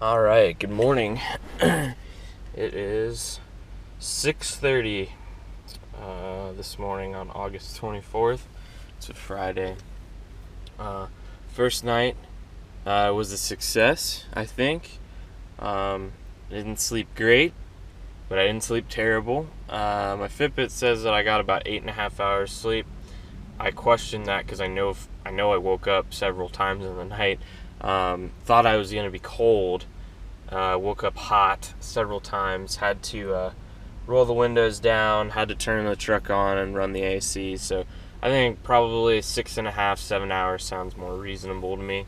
All right, good morning. It is 6:30 this morning on August 24th. It's a Friday. First night was a success, I think. I didn't sleep great, but I didn't sleep terrible. My Fitbit says that I got about 8.5 hours sleep. I questioned that because I know I woke up several times in the night. Thought I was going to be cold. Woke up hot several times. Had to roll the windows down. Had to turn the truck on and run the AC. So I think probably 6.5, 7 hours sounds more reasonable to me.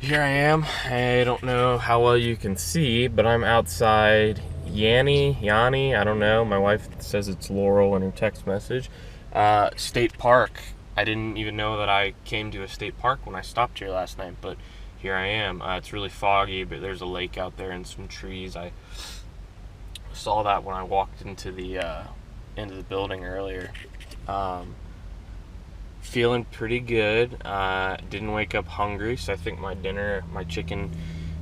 Here I am. I don't know how well you can see, but I'm outside Yanni, I don't know. My wife says it's Laurel in her text message. State Park. I didn't even know that I came to a state park when I stopped here last night, but here I am. It's really foggy, but there's a lake out there and some trees. I saw that when I walked into the building earlier. Feeling pretty good. Didn't wake up hungry, so I think my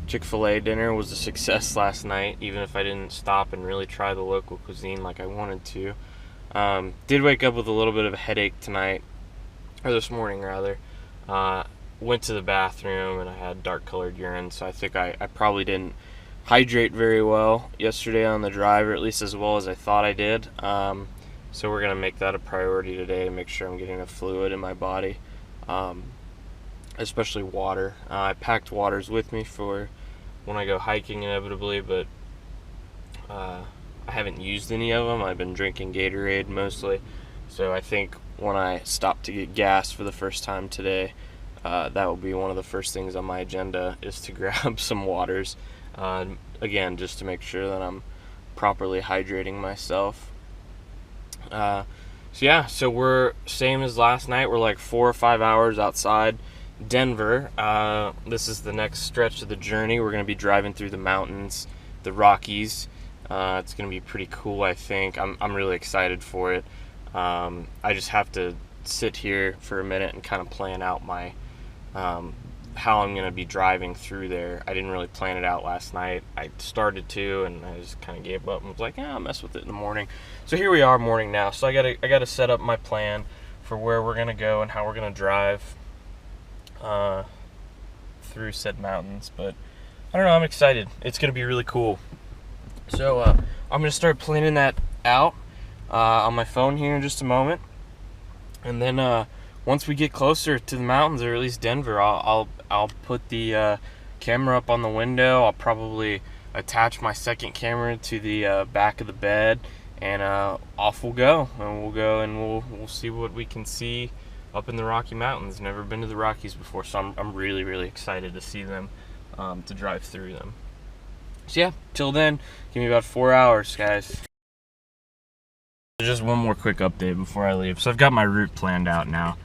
Chick-fil-A dinner was a success last night, even if I didn't stop and really try the local cuisine like I wanted to. Did wake up with a little bit of a headache tonight, or this morning rather. Went to the bathroom and I had dark colored urine, so I think I probably didn't hydrate very well yesterday on the drive, or at least as well as I thought I did. So we're going to make that a priority today, make sure I'm getting enough fluid in my body, especially water. I packed waters with me for when I go hiking inevitably, but I haven't used any of them. I've been drinking Gatorade mostly. So I think when I stop to get gas for the first time today, that will be one of the first things on my agenda, is to grab some waters. Again, just to make sure that I'm properly hydrating myself. So we're same as last night. We're like 4 or 5 hours outside Denver. This is the next stretch of the journey. We're going to be driving through the mountains, the Rockies. It's going to be pretty cool, I think. I'm really excited for it. I just have to sit here for a minute and kind of plan out my how I'm going to be driving through there. I didn't really plan it out last night. I started to, and I just kind of gave up and was like, I'll mess with it in the morning. So here we are, morning now. So I gotta set up my plan for where we're going to go and how we're going to drive through said mountains. But I don't know, I'm excited. It's going to be really cool. So I'm going to start planning that out on my phone here in just a moment. And then once we get closer to the mountains, or at least Denver, I'll put the camera up on the window. I'll probably attach my second camera to the back of the bed, and off we'll go. And we'll see what we can see up in the Rocky Mountains. Never been to the Rockies before, so I'm really, really excited to see them, to drive through them. So yeah, till then, give me about 4 hours, guys. Just one more quick update before I leave. So I've got my route planned out now.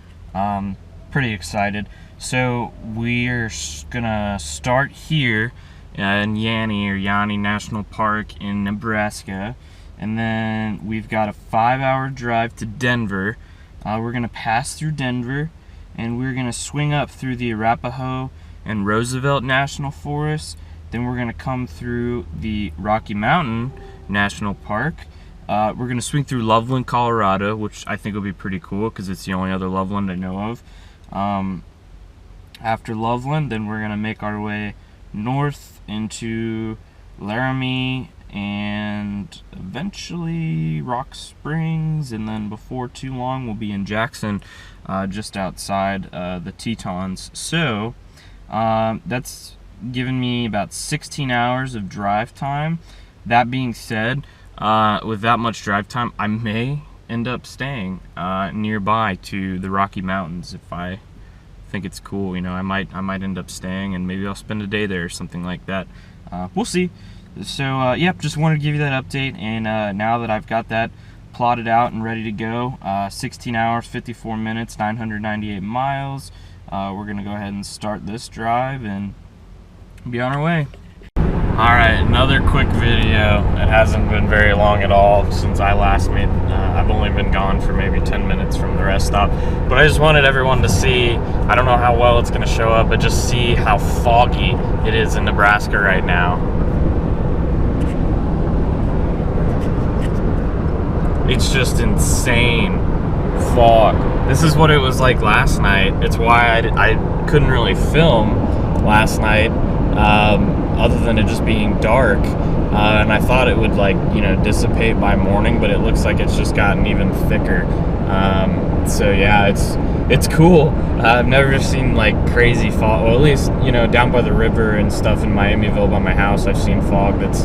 Pretty excited. So we're gonna start here in Yanni National Park in Nebraska, and then we've got a 5-hour drive to Denver. We're gonna pass through Denver, and we're gonna swing up through the Arapahoe and Roosevelt National Forest. Then we're gonna come through the Rocky Mountain National Park. We're going to swing through Loveland, Colorado, which I think will be pretty cool because it's the only other Loveland I know of. After Loveland, then we're going to make our way north into Laramie and eventually Rock Springs, and then before too long we'll be in Jackson, just outside the Tetons. So that's given me about 16 hours of drive time. That being said, with that much drive time, I may end up staying nearby to the Rocky Mountains if I think it's cool. I might end up staying, and maybe I'll spend a day there or something like that. We'll see. So just wanted to give you that update, and now that I've got that plotted out and ready to go, 16 hours, 54 minutes, 998 miles. We're gonna go ahead and start this drive and be on our way. Alright, another quick video. It hasn't been very long at all since I last made. I've only been gone for maybe 10 minutes from the rest stop. But I just wanted everyone to see, I don't know how well it's going to show up, but just see how foggy it is in Nebraska right now. It's just insane fog. This is what it was like last night. It's why I couldn't really film last night. Other than it just being dark, and I thought it would dissipate by morning, but it looks like it's just gotten even thicker. So yeah, it's cool. I've never seen like crazy fog. Well, at least down by the river and stuff in Miamiville by my house, I've seen fog that's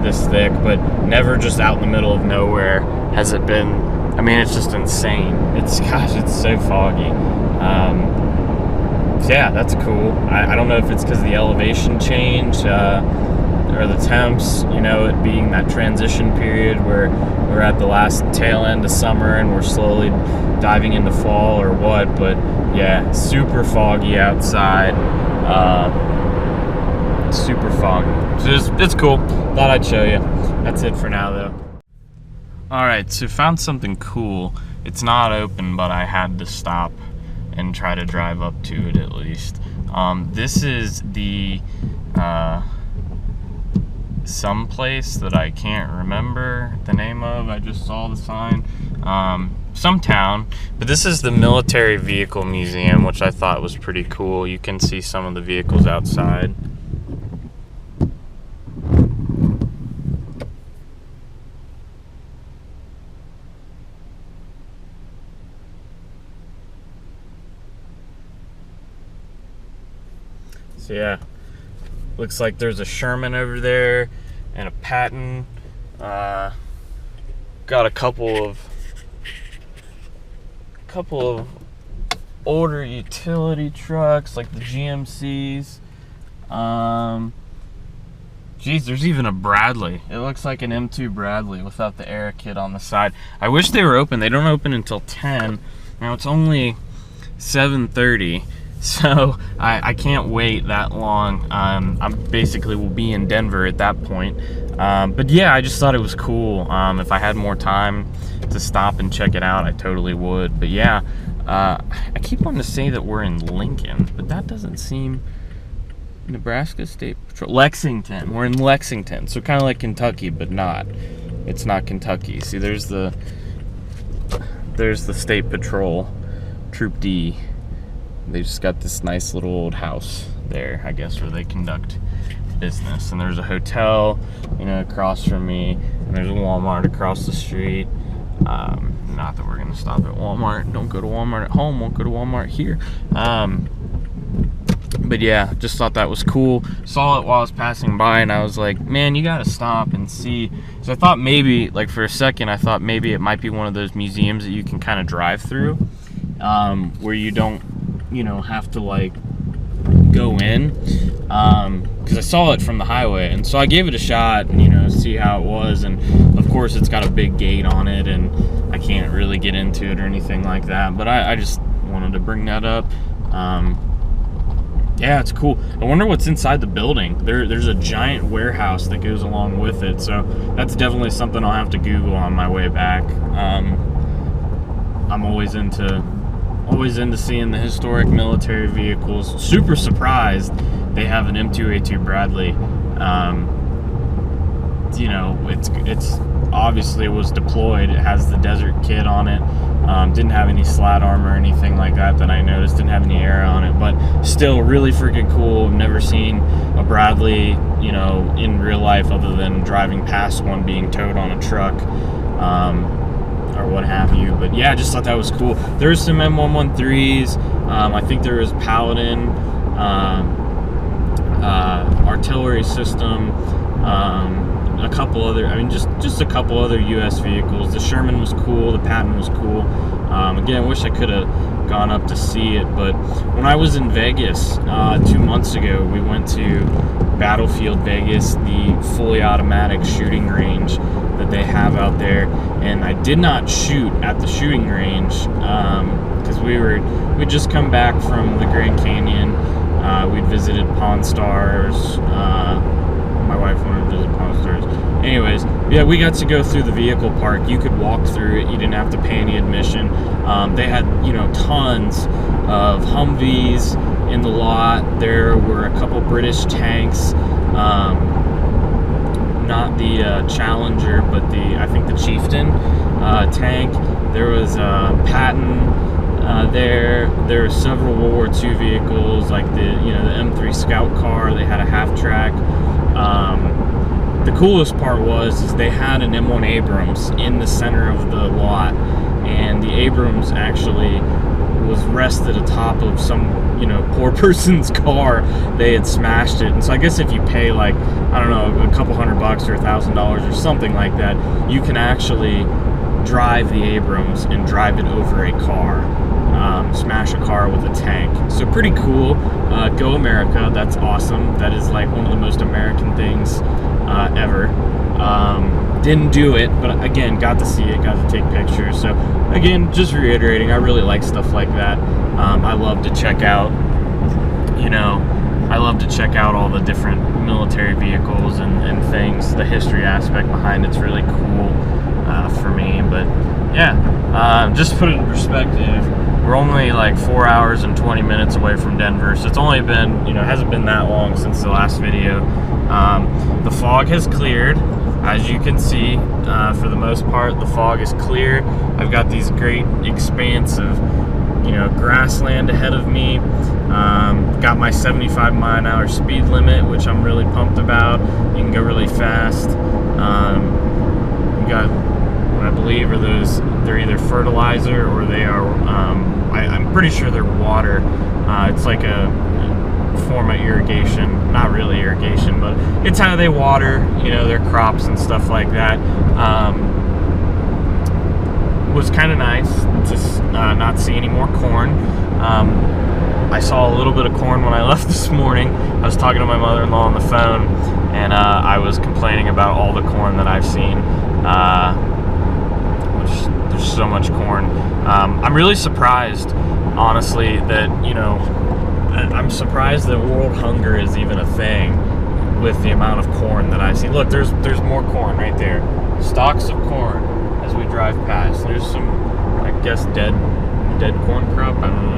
this thick, but never just out in the middle of nowhere has it been. I mean, it's just insane. It's so foggy. Yeah, that's cool. I don't know if it's because of the elevation change or the temps, it being that transition period where we're at the last tail end of summer and we're slowly diving into fall or what, but yeah, super foggy outside. Super foggy. So it's cool. Thought I'd show you. That's it for now, though. Alright, so found something cool. It's not open, but I had to stop and try to drive up to it at least. This is the some place that I can't remember the name of. I just saw the sign. Some town, but this is the Military Vehicle Museum, which I thought was pretty cool. You can see some of the vehicles outside. So yeah, looks like there's a Sherman over there and a Patton. Got a couple of older utility trucks like the GMCs. Geez, there's even a Bradley. It looks like an M2 Bradley without the air kit on the side. I wish they were open. They don't open until 10. Now it's only 7:30. So I can't wait that long. I basically will be in Denver at that point. But yeah, I just thought it was cool. If I had more time to stop and check it out, I totally would. But yeah, I keep wanting to say that we're in Lincoln, but that doesn't seem. Nebraska State Patrol. Lexington. We're in Lexington. So kind of like Kentucky, but not. It's not Kentucky. See, there's the State Patrol, Troop D. They just got this nice little old house there, I guess, where they conduct business. And there's a hotel, across from me. And there's a Walmart across the street. Not that we're going to stop at Walmart. Don't go to Walmart at home. Won't go to Walmart here. But yeah, just thought that was cool. Saw it while I was passing by, and I was like, man, you got to stop and see. So I thought maybe, for a second, I thought maybe it might be one of those museums that you can kind of drive through, where you don't have to go in, because I saw it from the highway, and so I gave it a shot and see how it was. And of course it's got a big gate on it and I can't really get into it or anything like that, but I just wanted to bring that up. Yeah, it's cool. I wonder what's inside the building. There's a giant warehouse that goes along with it, so that's definitely something I'll have to Google on my way back. I'm always into seeing the historic military vehicles. Super surprised they have an M2A2 Bradley. It's obviously was deployed. It has the desert kit on it. Didn't have any slat armor or anything like that I noticed. Didn't have any air on it, but still really freaking cool. I've never seen a Bradley, in real life other than driving past one being towed on a truck. Or what have you, but yeah, I just thought that was cool. There's some M113s. I think there was Paladin, artillery system, a couple other. Just a couple other U.S. vehicles. The Sherman was cool. The Patton was cool. Again, I wish I could have gone up to see it, but when I was in Vegas 2 months ago, we went to Battlefield Vegas, the fully automatic shooting range that they have out there, and I did not shoot at the shooting range because we'd just come back from the Grand Canyon. We'd visited Pawn Stars, my wife wanted to visit Palm Stars. Anyways, yeah, we got to go through the vehicle park. You could walk through it. You didn't have to pay any admission. They had, tons of Humvees in the lot. There were a couple British tanks. Not the Challenger, but I think the Chieftain tank. There was Patton there. There were several World War II vehicles, like the M3 Scout car. They had a half track. The coolest part was they had an M1 Abrams in the center of the lot, and the Abrams actually was rested atop of some poor person's car. They had smashed it, and so I guess if you pay like, I don't know, a couple $100 or $1,000 or something like that, you can actually drive the Abrams and drive it over a car, smash a car with a tank. So pretty cool. Go America. That's awesome. That is like one of the most American things ever. Didn't do it, but again, got to see it, got to take pictures. So again, just reiterating, I really like stuff like that. I love to check out, all the different military vehicles and things. The history aspect behind it's really cool for me. But yeah, just to put it in perspective, we're only like 4 hours and 20 minutes away from Denver, so it's only been, it hasn't been that long since the last video. The fog has cleared, as you can see. For the most part, the fog is clear. I've got these great expanse of, grassland ahead of me. Got my 75-mile-an-hour speed limit, which I'm really pumped about. You can go really fast. You got, what I believe are those, they're either fertilizer or they are, I'm pretty sure they're water. It's like a form of irrigation, not really irrigation, but it's how they water, their crops and stuff like that. Was kind of nice to not see any more corn. I saw a little bit of corn when I left this morning. I was talking to my mother-in-law on the phone, and I was complaining about all the corn that I've seen. Which, there's so much corn. I'm really surprised, honestly, that I'm surprised that world hunger is even a thing with the amount of corn that I've seen. Look, there's more corn right there. Stalks of corn as we drive past. There's some, I guess, dead corn crop. I don't know.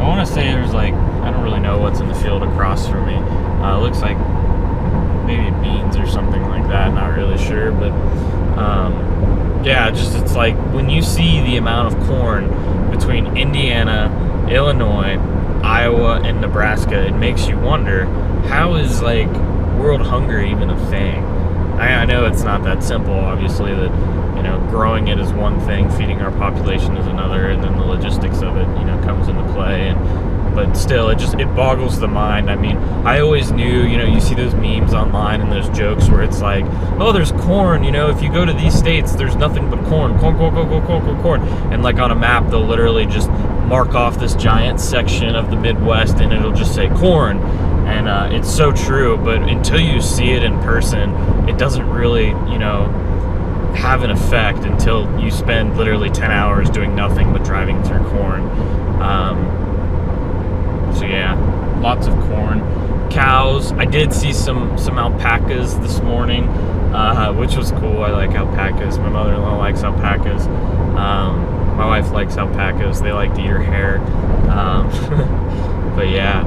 I want to say there's like, I don't really know what's in the field across from me. It looks like maybe beans or something like that. Not really sure, but yeah, just it's like when you see the amount of corn between Indiana, Illinois, Iowa, and Nebraska, it makes you wonder, how is like world hunger even a thing? I know it's not that simple, obviously, that growing it is one thing, feeding our population is another, and then the logistics of it comes into play. But still, it boggles the mind. I mean, I always knew, you see those memes online and those jokes where it's like, oh, there's corn, if you go to these states, there's nothing but corn, corn. And like on a map, they'll literally just mark off this giant section of the Midwest and it'll just say corn. And it's so true, but until you see it in person, it doesn't really, have an effect until you spend literally 10 hours doing nothing but driving through corn. So yeah, lots of corn. Cows. I did see some alpacas this morning, which was cool. I like alpacas. My mother-in-law likes alpacas. My wife likes alpacas. They like to eat her hair. But yeah,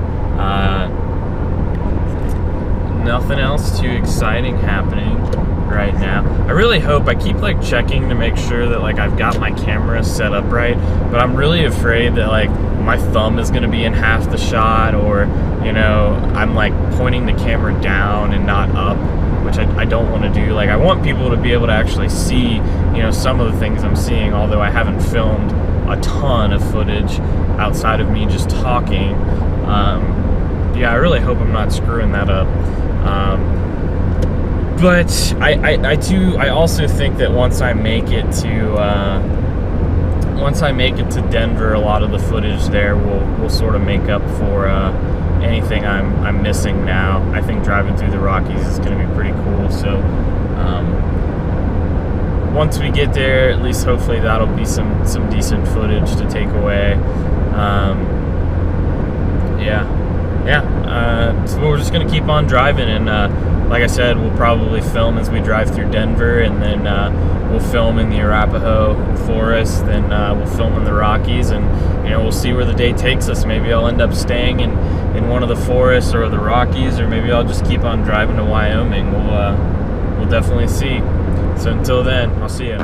nothing else too exciting happening right now. I really hope, I keep like checking to make sure that like I've got my camera set up right, but I'm really afraid that like my thumb is going to be in half the shot, or I'm like pointing the camera down and not up, which I don't want to do. Like, I want people to be able to actually see some of the things I'm seeing, although I haven't filmed a ton of footage outside of me just talking. Yeah, I really hope I'm not screwing that up. But I also think that once I make it to Denver, a lot of the footage there will sort of make up for anything I'm missing now. I think driving through the Rockies is going to be pretty cool. So once we get there, at least hopefully that'll be some decent footage to take away. So we're just going to keep on driving, and like I said, we'll probably film as we drive through Denver, and then we'll film in the Arapahoe Forest, then we'll film in the Rockies, and we'll see where the day takes us. Maybe I'll end up staying in one of the forests or the Rockies, or maybe I'll just keep on driving to Wyoming. We'll definitely see. So until then, I'll see you.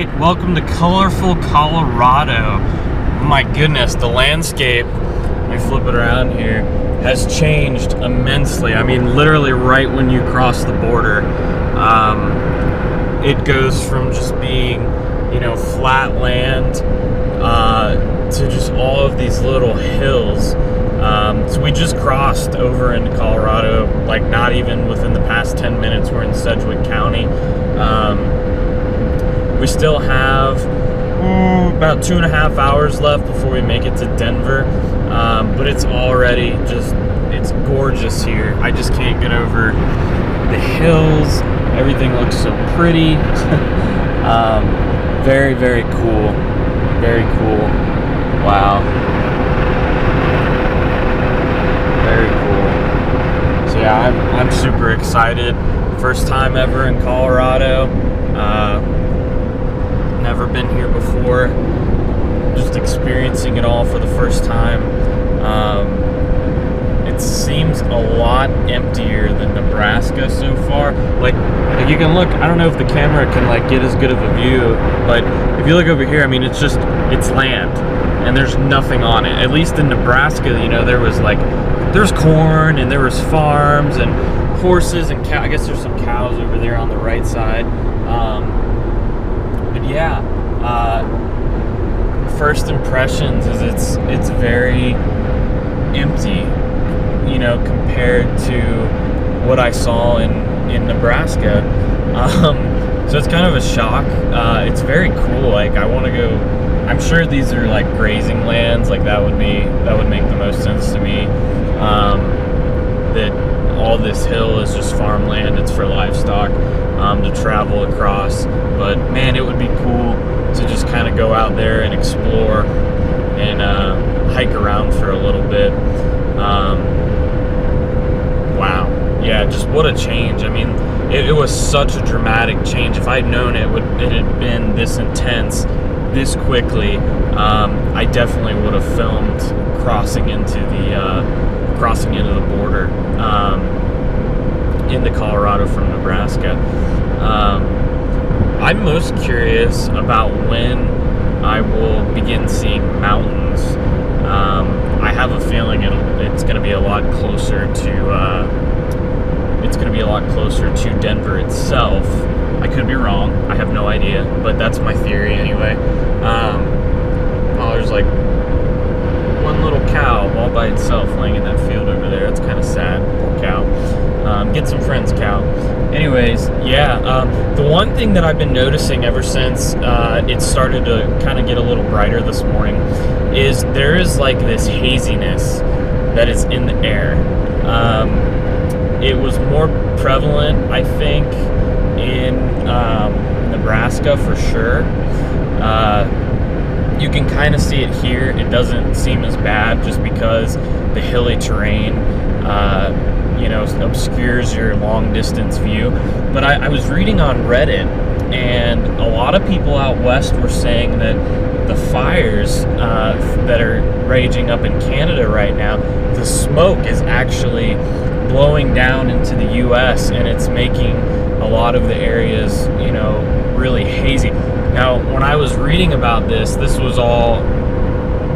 right, welcome to colorful Colorado. My goodness, the landscape, let me flip it around here, has changed immensely. I mean, literally right when you cross the border, it goes from just being, you know, flat land to just all of these little hills. So we just crossed over into Colorado, like not even within the past 10 minutes. We're in Sedgwick County. We still have about 2.5 hours left before we make it to Denver, but it's already just, it's gorgeous here. I just can't get over the hills, everything looks so pretty. Very, very cool. Very cool. Wow. Very cool. So yeah, I'm super excited. First time ever in Colorado. Never been here before. Just experiencing it all for the first time. It seems a lot emptier than Nebraska so far. Like you can look, I don't know if the camera can like get as good of a view, but if you look over here, I mean, it's land and there's nothing on it. At least in Nebraska, there's corn and there was farms and horses and I guess there's some cows over there on the right side. But yeah, first impressions is it's very empty, compared to what I saw in Nebraska. So it's kind of a shock. It's very cool. Like I want to go. I'm sure these are like grazing lands. Like that would make the most sense to me. That all this hill is just farmland. It's for livestock to travel across. But man, it would be cool to just kind of go out there and explore and hike around for a little bit. Wow. Yeah, just what a change. I mean, it was such a dramatic change. If I'd known it had been this intense, this quickly, I definitely would have filmed crossing into the border into Colorado from Nebraska. I'm most curious about when I will begin seeing mountains. I have a feeling it's going to be a lot closer to Denver itself. I could be wrong. I have no idea, but that's my theory anyway. There's like one little cow all by itself laying in that field over there. That's kind of sad. Poor cow. Get some friends, cow. Anyways, yeah. The one thing that I've been noticing ever since it started to kind of get a little brighter this morning is there is like this haziness that is in the air. It was more prevalent, I think, in Nebraska for sure. You can kind of see it here. It doesn't seem as bad just because the hilly terrain obscures your long distance view. But I was reading on Reddit, and a lot of people out west were saying that the fires that are raging up in Canada right now, the smoke is actually blowing down into the US, and it's making a lot of the areas, really hazy. Now, when I was reading about this was all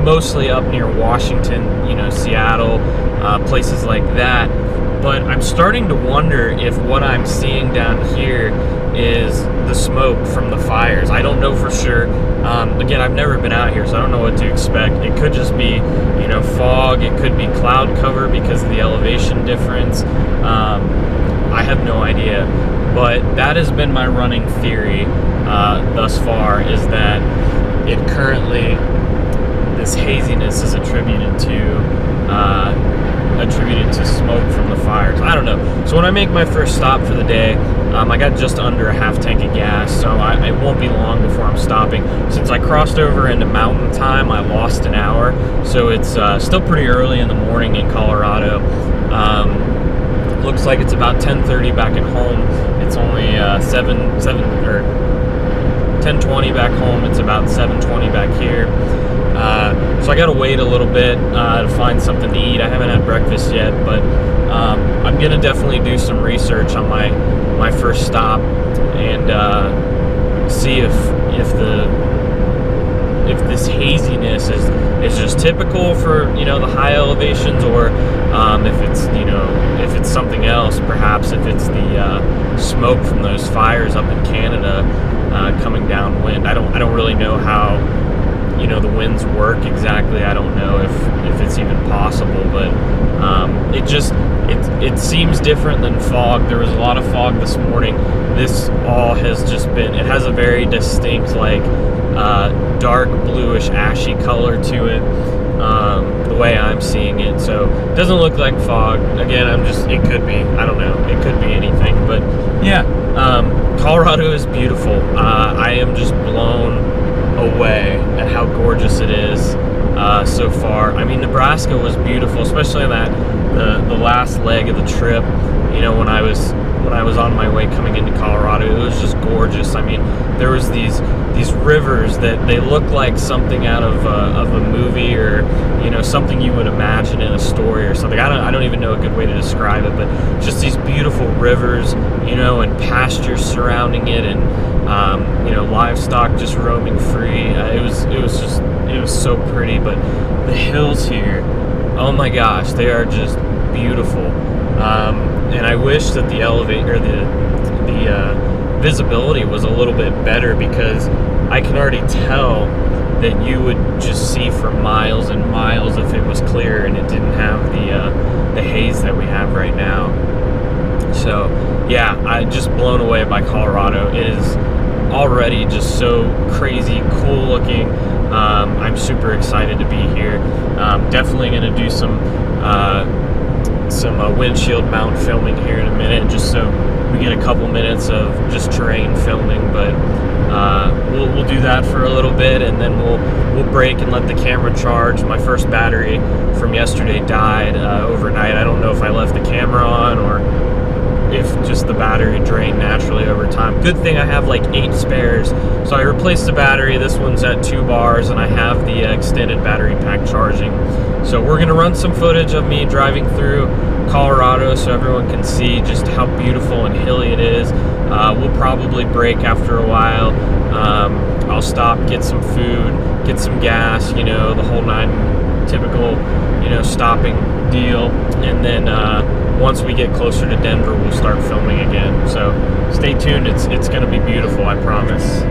mostly up near Washington, Seattle, places like that. But I'm starting to wonder if what I'm seeing down here is the smoke from the fires. I don't know for sure. Again, I've never been out here, so I don't know what to expect. It could just be, fog. It could be cloud cover because of the elevation difference. I have no idea. But that has been my running theory thus far, is that this haziness is attributed to smoke from the fires. I don't know. So when I make my first stop for the day, I got just under a half tank of gas, so it won't be long before I'm stopping. Since I crossed over into mountain time, I lost an hour, so it's still pretty early in the morning in Colorado. Looks like it's about 10:30 back at home. It's only 10:20 back home. It's about 7:20 back here. So I gotta wait a little bit to find something to eat. I haven't had breakfast yet, but I'm gonna definitely do some research on my first stop and see if this haziness is just typical for the high elevations, or if it's something else. Perhaps if it's the smoke from those fires up in Canada coming downwind. I don't really know how the winds work exactly. I don't know if it's even possible, but it seems different than fog. There was a lot of fog this morning. This all has just been, it has a very distinct dark bluish ashy color to it, the way I'm seeing it. So Doesn't look like fog. Again, it could be. I don't know. It could be anything. But yeah, Colorado is beautiful. I am just blown away at how gorgeous it is so far. I mean, Nebraska was beautiful, especially on the last leg of the trip. You know, when I was on my way coming into Colorado, it was just gorgeous. I mean, there was these rivers that they look like something out of a movie, or you know, something you would imagine in a story or something. I don't even know a good way to describe it, but just these beautiful rivers, you know, and pastures surrounding it, and you know, livestock just roaming free. It was so pretty. But the hills here, oh my gosh, they are just beautiful. And I wish that the elevator, the visibility was a little bit better, because I can already tell that you would just see for miles and miles if it was clear and it didn't have the haze that we have right now. So yeah, I'm just blown away by Colorado. It is already just so crazy cool looking. I'm super excited to be here. Definitely going to do some windshield mount filming here in a minute, just so we get a couple minutes of just terrain filming. But we'll do that for a little bit, and then we'll break and let the camera charge. My first battery from yesterday died overnight. I don't know if I left the camera on or if just the battery drained naturally over time. Good thing I have like 8 spares, so I replaced the battery. This one's at 2 bars, and I have the extended battery pack charging. So we're gonna run some footage of me driving through Colorado so everyone can see just how beautiful and hilly it is. We'll probably break after a while. I'll stop, get some food, get some gas, you know, the whole 9 typical, you know, stopping deal. And then once we get closer to Denver, we'll start filming again. So stay tuned. It's gonna be beautiful, I promise.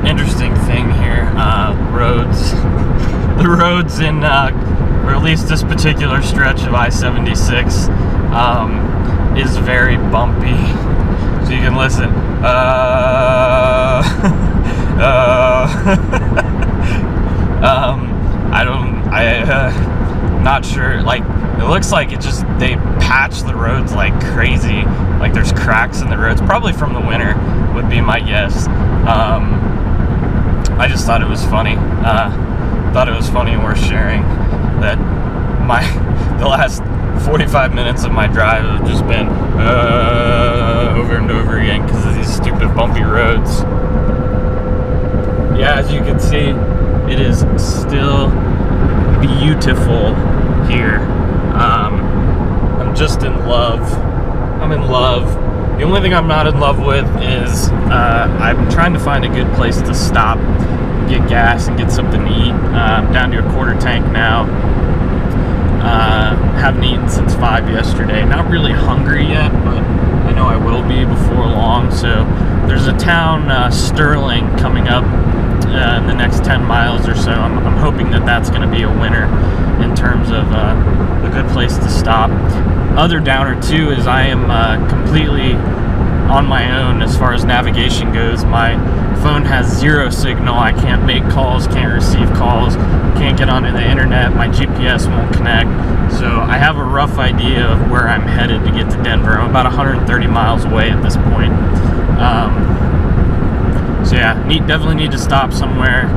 interesting thing here. Roads. The roads in, or at least this particular stretch of I-76, is very bumpy. So you can listen. Not sure, like, it looks like they patch the roads like crazy, like there's cracks in the roads, probably from the winter would be my guess. I just thought it was funny, and worth sharing that the last 45 minutes of my drive have just been over and over again because of these stupid bumpy roads. Yeah, as you can see, it is still beautiful here. I'm just in love. I'm in love. The only thing I'm not in love with is I'm trying to find a good place to stop, get gas, and get something to eat. I'm down to a quarter tank now. Haven't eaten since 5 yesterday. Not really hungry yet, but I know I will be before long. So there's a town, Sterling, coming up in the next 10 miles or so. I'm hoping that that's going to be a winner in terms of a good place to stop. Other downer too is I am completely on my own as far as navigation goes. My phone has zero signal. I can't make calls, can't receive calls, can't get onto the internet. My GPS won't connect. So I have a rough idea of where I'm headed to get to Denver. I'm about 130 miles away at this point. So yeah, definitely need to stop somewhere,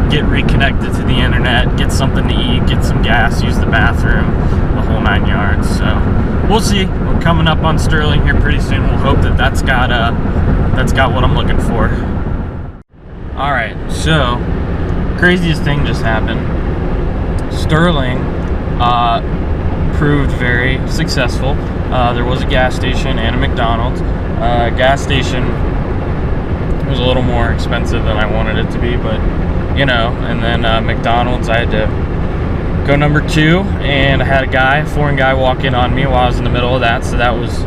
get reconnected to the internet, get something to eat, get some gas, use the bathroom, the whole 9 yards. So we'll see. We're coming up on Sterling here pretty soon. We'll hope that that's got what I'm looking for. All right, so craziest thing just happened. Sterling proved very successful. There was a gas station and a McDonald's. Gas station was a little more expensive than I wanted it to be, but you know. And then McDonald's, I had to go number 2, and I had a foreign guy walk in on me while I was in the middle of that. So that was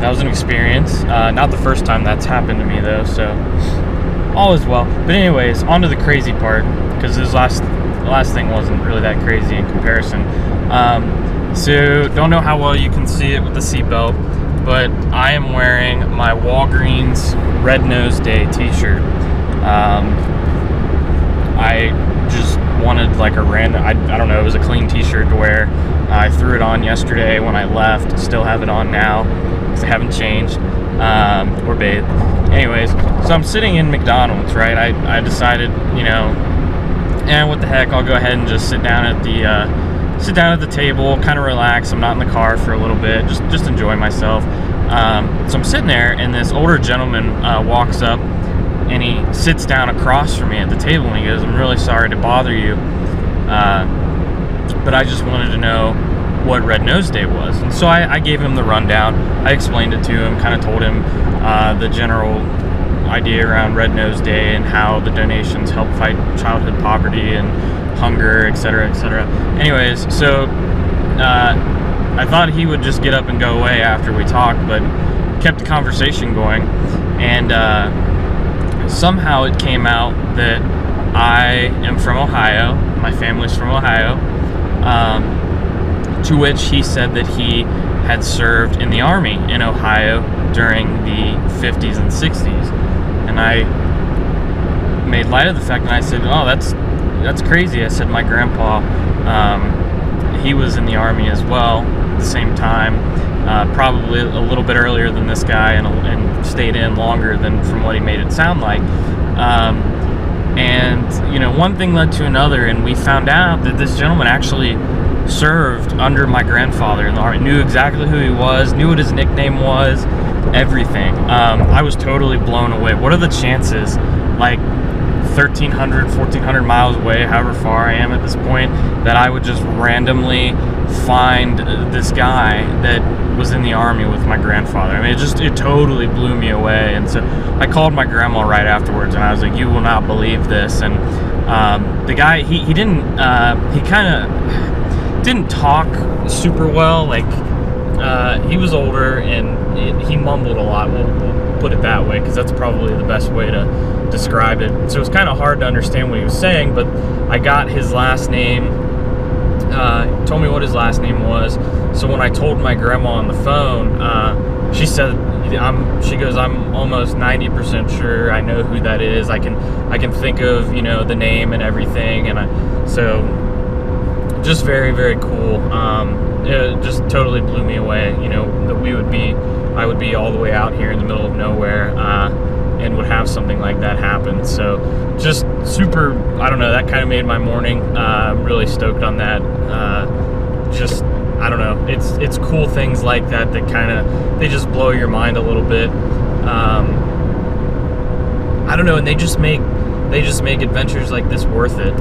an experience. Not the first time that's happened to me though, so all is well. But anyways, on to the crazy part, because the last thing wasn't really that crazy in comparison. So don't know how well you can see it with the seatbelt, but I am wearing my Walgreens Red Nose Day t-shirt. I just wanted like a random, I don't know, it was a clean t-shirt to wear. I threw it on yesterday when I left, still have it on now because I haven't changed or bathed. Anyways, so I'm sitting in McDonald's, right? I decided, and what the heck, I'll go ahead and just sit down at the table, kind of relax. I'm not in the car for a little bit, just enjoy myself. So I'm sitting there, and this older gentleman walks up, and he sits down across from me at the table, and he goes, "I'm really sorry to bother you, but I just wanted to know what Red Nose Day was." And so I gave him the rundown. I explained it to him, kind of told him the general idea around Red Nose Day and how the donations help fight childhood poverty and hunger, etc., etc. Anyways, so I thought he would just get up and go away after we talked, but kept the conversation going, and somehow it came out that I am from Ohio. My family's from Ohio, to which he said that he had served in the Army in Ohio during the 50s and 60s. And I made light of the fact, and I said, "Oh, that's crazy." I said, "My grandpa, he was in the Army as well at the same time, probably a little bit earlier than this guy, and stayed in longer than from what he made it sound like." And one thing led to another, and we found out that this gentleman actually served under my grandfather in the Army, knew exactly who he was, knew what his nickname was, everything. I was totally blown away. What are the chances, like 1,300, 1,400 miles away, however far I am at this point, that I would just randomly find this guy that was in the Army with my grandfather? I mean, it totally blew me away. And so I called my grandma right afterwards, and I was like, "You will not believe this." And the guy, he kind of didn't talk super well. Like, he was older, and he mumbled a lot. We'll put it that way, because that's probably the best way to describe it. So it was kind of hard to understand what he was saying, but I got his last name. Told me what his last name was. So when I told my grandma on the phone, she said, she goes, I'm almost 90% sure I know who that is. I can think of, the name and everything. And so just very, very cool. It just totally blew me away, that I would be all the way out here in the middle of nowhere, and would have something like that happen. So just super, I don't know, that kind of made my morning. I'm really stoked on that. I don't know, it's cool things like that they just blow your mind a little bit. I don't know, and they just make adventures like this worth it.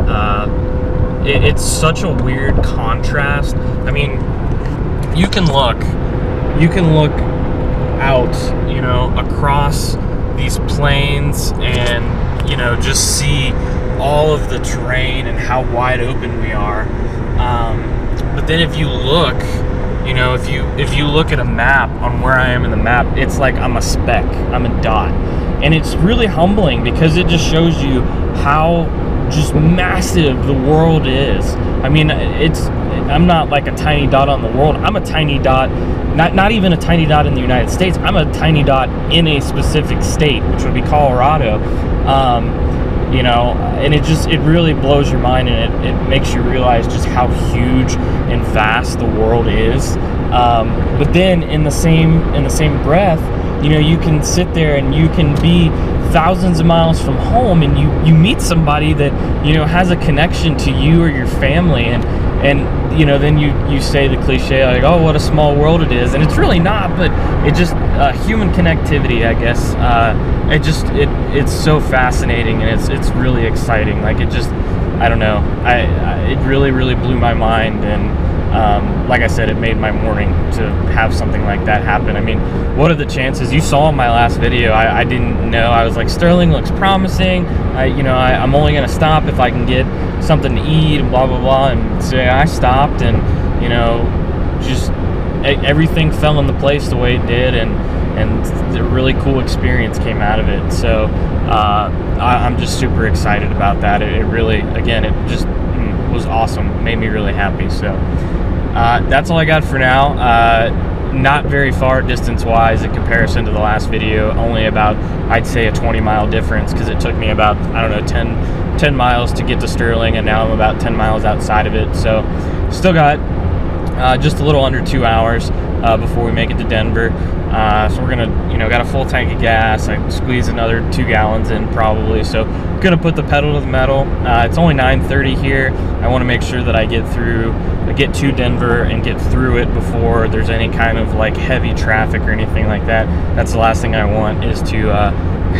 It's such a weird contrast. I mean, you can look out, across these plains and, just see all of the terrain and how wide open we are. But then if you look, if you look at a map on where I am in the map, it's like I'm a speck, I'm a dot. And it's really humbling, because it just shows you how just massive the world is. I mean, I'm not like a tiny dot on the world. I'm a tiny dot, not even a tiny dot in the United States. I'm a tiny dot in a specific state, which would be Colorado. And it really blows your mind, and it makes you realize just how huge and vast the world is. But then in the same breath, you can sit there and you can be thousands of miles from home, and you meet somebody that has a connection to you or your family, and then you say the cliche like, oh, what a small world it is, and it's really not, but it just human connectivity, I guess. It's so fascinating, and it's really exciting. Like, I don't know, it really, really blew my mind, and like I said, it made my morning to have something like that happen. I mean, what are the chances? You saw in my last video, I didn't know. I was like, Sterling looks promising. I'm only going to stop if I can get something to eat and blah, blah, blah. And so I stopped, and, just everything fell into place the way it did. And a really cool experience came out of it. So I'm just super excited about that. It really, again, it just was awesome. It made me really happy. So that's all I got for now. Not very far distance-wise in comparison to the last video. Only about, I'd say, a 20-mile difference, because it took me about, 10 miles to get to Sterling, and now I'm about 10 miles outside of it. So still got just a little under 2 hours before we make it to Denver. So we're gonna, got a full tank of gas. I squeeze another 2 gallons in probably. So gonna put the pedal to the metal. It's only 9:30 here. I want to make sure that I get to Denver and get through it before there's any kind of like heavy traffic or anything like that. That's the last thing I want, is to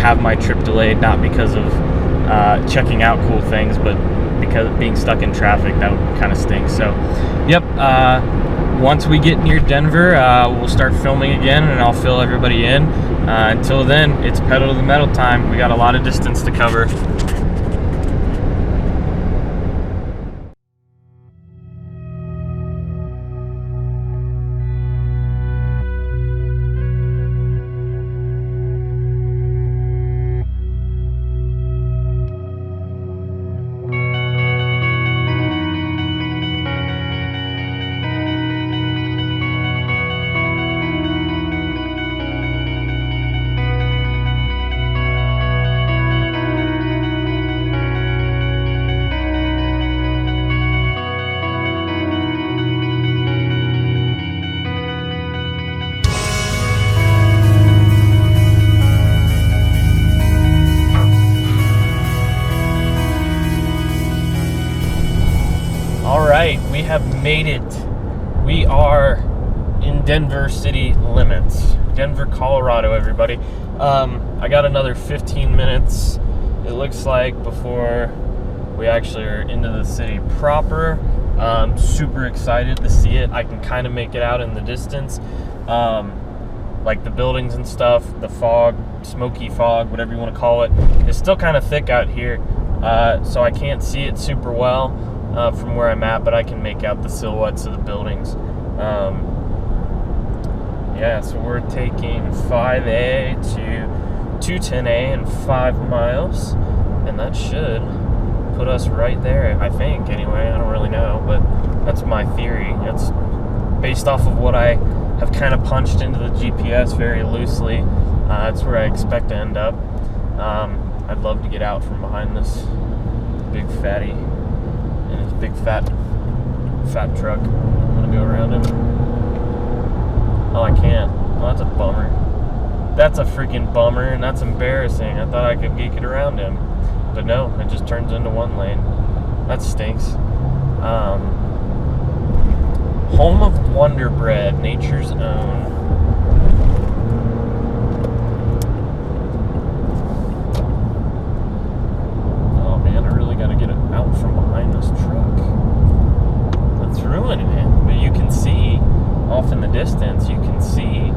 have my trip delayed, not because of checking out cool things, but because of being stuck in traffic. That would kind of stink. So, yep. Once we get near Denver, we'll start filming again, and I'll fill everybody in. Until then, it's pedal to the metal time. We got a lot of distance to cover. We have made it. We are in Denver city limits. Denver, Colorado, everybody. I got another 15 minutes, it looks like, before we actually are into the city proper. I'm super excited to see it. I can kind of make it out in the distance. Like the buildings and stuff, the fog, smoky fog, whatever you want to call it. It's still kind of thick out here, so I can't see it super well from where I'm at, but I can make out the silhouettes of the buildings. Yeah, so we're taking 5A to 210A in 5 miles, and that should put us right there, I think, anyway. I don't really know, but that's my theory. It's based off of what I have kind of punched into the GPS very loosely. That's where I expect to end up. I'd love to get out from behind this big fatty and his big fat truck. I'm gonna go around him. Oh, I can't. Well, that's a bummer. That's a freaking bummer, and that's embarrassing. I thought I could geek it around him. But no, it just turns into one lane. That stinks. Home of Wonder Bread, nature's own. Oh man, I really gotta get it out from behind this truck. That's ruining it. But you can see, off in the distance, you can see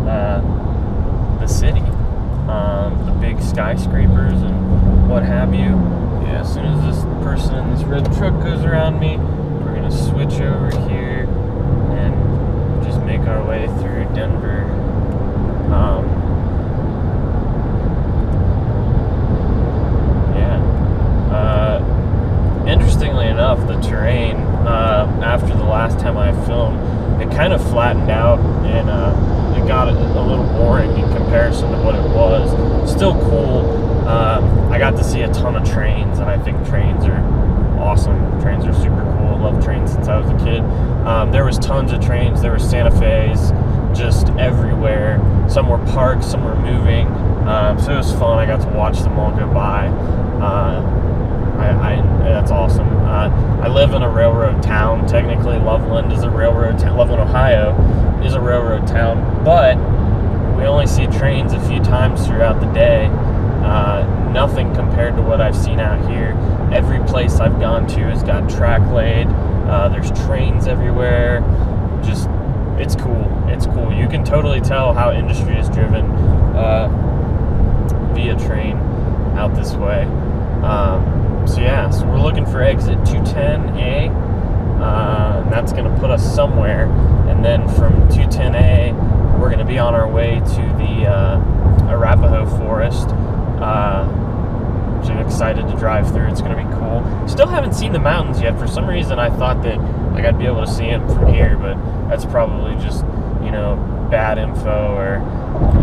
the city. The big skyscrapers and what have you. Yeah, as soon as this person in this red truck goes around me, we're gonna switch over here and just make our way through Denver. Interestingly enough, the terrain after the last time I filmed, it kind of flattened out and it got a little boring in comparison to what it was. Still cool. I got to see a ton of trains, and I think trains are awesome. Trains are super cool. I love trains since I was a kid. There was tons of trains. There were Santa Fe's just everywhere. Some were parked, some were moving. So it was fun. I got to watch them all go by. That's awesome. I live in a railroad town. Technically, Loveland is a railroad town. Loveland, Ohio is a railroad town, but we only see trains a few times throughout the day. Nothing compared to what I've seen out here. Every place I've gone to has got track laid. There's trains everywhere. Just, it's cool. It's cool. You can totally tell how industry is driven via train out this way. So we're looking for exit 210A, and that's going to put us somewhere, and then from 210A, we're going to be on our way to the Arapaho Forest, which I'm excited to drive through. It's going to be cool. Still haven't seen the mountains yet. For some reason, I thought that I'd be able to see them from here, but that's probably just, bad info or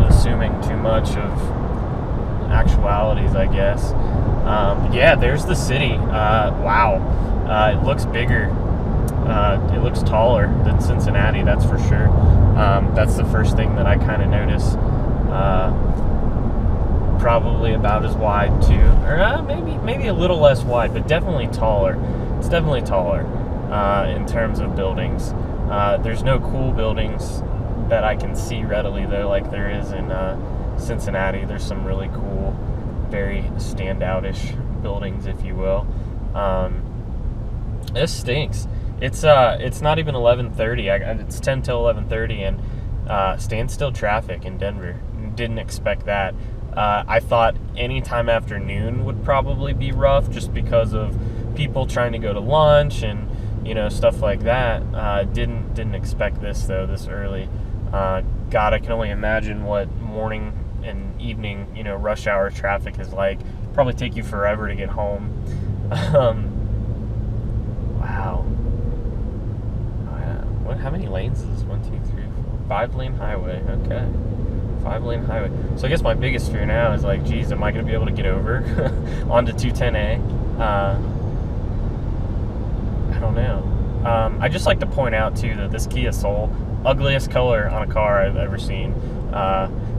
assuming too much of actualities, I guess. There's the city. Wow. It looks bigger. It looks taller than Cincinnati, that's for sure. That's the first thing that I kind of notice. Probably about as wide too, or maybe a little less wide, but definitely taller. It's definitely taller in terms of buildings. There's no cool buildings that I can see readily though, like there is in Cincinnati. There's some really cool, very standout-ish buildings, if you will. This stinks. It's not even 11:30. It's 10 till 11:30, and standstill traffic in Denver. Didn't expect that. I thought any time after noon would probably be rough, just because of people trying to go to lunch and stuff like that. Didn't expect this though this early. God, I can only imagine what morning and evening, rush hour traffic is like. Probably take you forever to get home. Wow. Oh, yeah. How many lanes is this? 1, 2, 3, 4. 5-lane highway. Okay. 5-lane highway. So I guess my biggest fear now is like, geez, am I going to be able to get over onto 210A? I don't know. I just like to point out too that this Kia Soul, ugliest color on a car I've ever seen.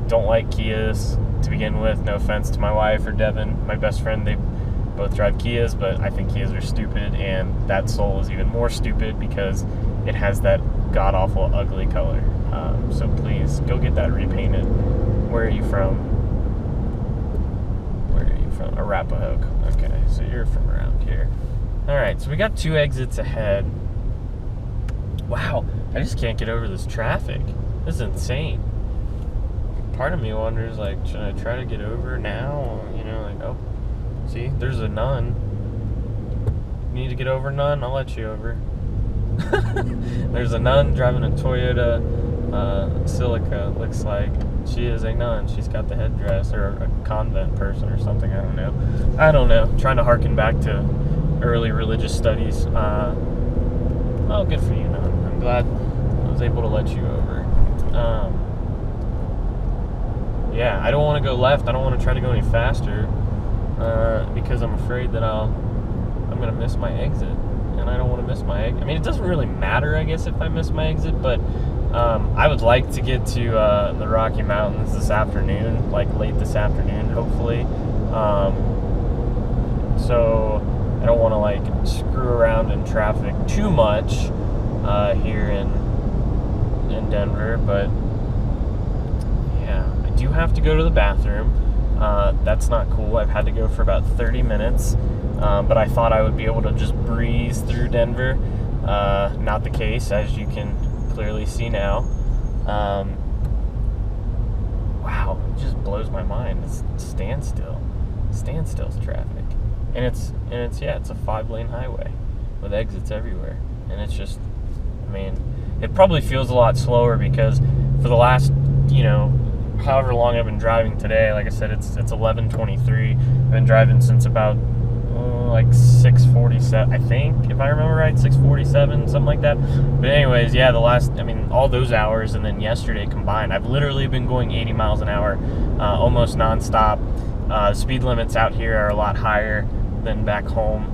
Don't like Kias to begin with. No offense to my wife or Devin, my best friend. They both drive Kias, but I think Kias are stupid, and that Soul is even more stupid because it has that god-awful ugly color. So please, go get that repainted. Where are you from? Arapaho. Okay, so you're from around here. Alright, so we got 2 exits ahead. Wow, I just can't get over this traffic. This is insane. Part of me wonders, like, should I try to get over now? Oh, see, there's a nun. You need to get over, nun? I'll let you over. There's a nun driving a Toyota Silica looks like she is a nun. She's got the headdress, or a convent person or something. I don't know. Trying to harken back to early religious studies. Well, good for you, nun. I'm glad I was able to let you over. Yeah, I don't want to go left. I don't want to try to go any faster because I'm afraid that I'm going to miss my exit. And I don't want to miss my exit. I mean, it doesn't really matter, I guess, if I miss my exit, but I would like to get to the Rocky Mountains this afternoon, like late this afternoon, hopefully. So I don't want to like screw around in traffic too much here in Denver, but yeah, I do have to go to the bathroom. That's not cool. I've had to go for about 30 minutes, but I thought I would be able to just breeze through Denver. Not the case, as you can clearly see now. Wow, it just blows my mind. It's standstill's traffic, and it's a 5-lane highway with exits everywhere, and it's just, I mean, it probably feels a lot slower because for the last, however long I've been driving today, like I said, it's 11:23. I've been driving since about like 6:47, I think, if I remember right, 6:47, something like that. But anyways, yeah, all those hours and then yesterday combined, I've literally been going 80 miles an hour, almost nonstop. Speed limits out here are a lot higher than back home.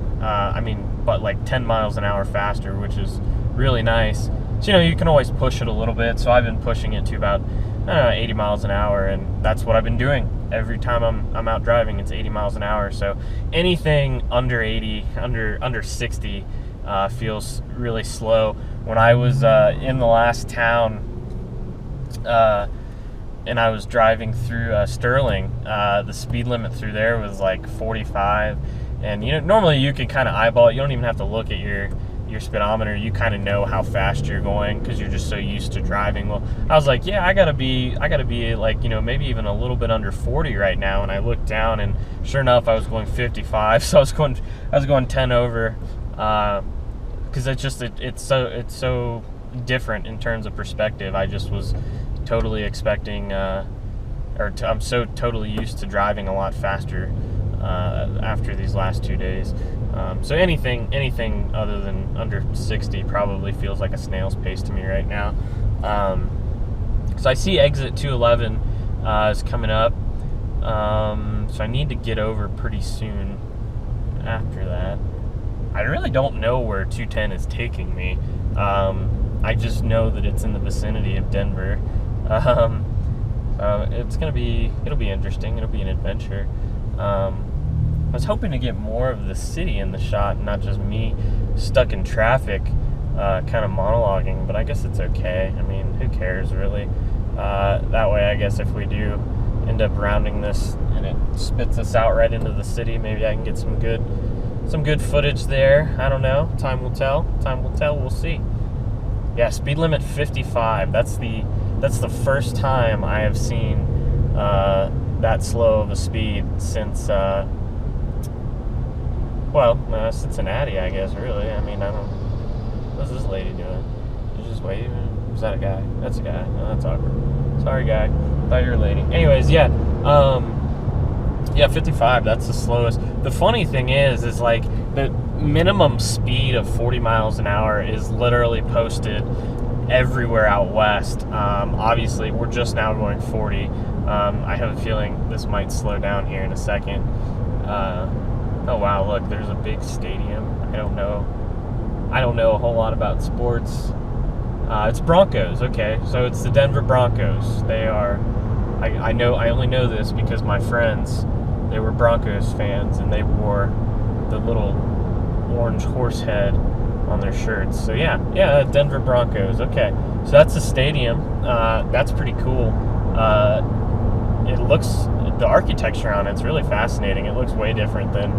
But like 10 miles an hour faster, which is really nice. So, you can always push it a little bit. So I've been pushing it to about 80 miles an hour, and that's what I've been doing. Every time I'm out driving, it's 80 miles an hour. So anything under 80, under 60 feels really slow. When I was in the last town and I was driving through Sterling, the speed limit through there was like 45. And normally you can kind of eyeball it. You don't even have to look at your speedometer. You kind of know how fast you're going because you're just so used to driving. Well, I was like, yeah, I gotta be like, maybe even a little bit under 40 right now. And I looked down, and sure enough, I was going 55. So I was going 10 over, because it's so different in terms of perspective. I just was totally expecting, I'm so totally used to driving a lot faster after these last 2 days. So anything other than under 60 probably feels like a snail's pace to me right now. So I see exit 211 is coming up. So I need to get over pretty soon after that. I really don't know where 210 is taking me. I just know that it's in the vicinity of Denver. It'll be interesting. It'll be an adventure. I was hoping to get more of the city in the shot, not just me stuck in traffic, kind of monologuing, but I guess it's okay. I mean, who cares, really? That way, I guess if we do end up rounding this and it spits us out right into the city, maybe I can get some good footage there. I don't know. Time will tell. We'll see. Yeah, speed limit 55. That's the first time I have seen that slow of a speed since Cincinnati, I guess, really. I mean, what's this lady doing? She's just waving. Is that a guy? That's a guy. No, that's awkward. Sorry, guy. Thought you were a lady. Anyways, yeah. 55, that's the slowest. The funny thing is like, the minimum speed of 40 miles an hour is literally posted everywhere out west. Obviously, we're just now going 40. I have a feeling this might slow down here in a second. Oh wow, look, there's a big stadium. I don't know a whole lot about sports. It's Broncos, okay. So it's the Denver Broncos. They are, I only know this because my friends, they were Broncos fans, and they wore the little orange horse head on their shirts. So yeah, Denver Broncos, okay. So that's the stadium. That's pretty cool. It looks, the architecture on it's really fascinating. It looks way different than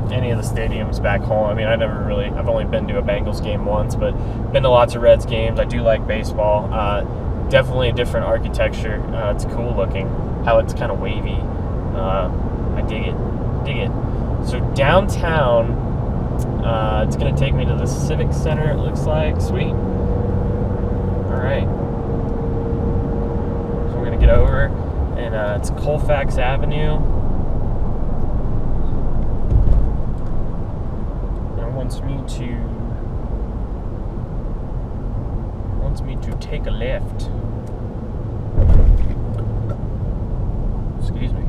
any of the stadiums back home. I mean, I've only been to a Bengals game once, but been to lots of Reds games. I do like baseball. Definitely a different architecture. It's cool looking, how it's kind of wavy. I dig it. So downtown, it's going to take me to the Civic Center, it looks like. Sweet. All Alright. So we're going to get over, and it's Colfax Avenue. And it wants me to take a left. Excuse me.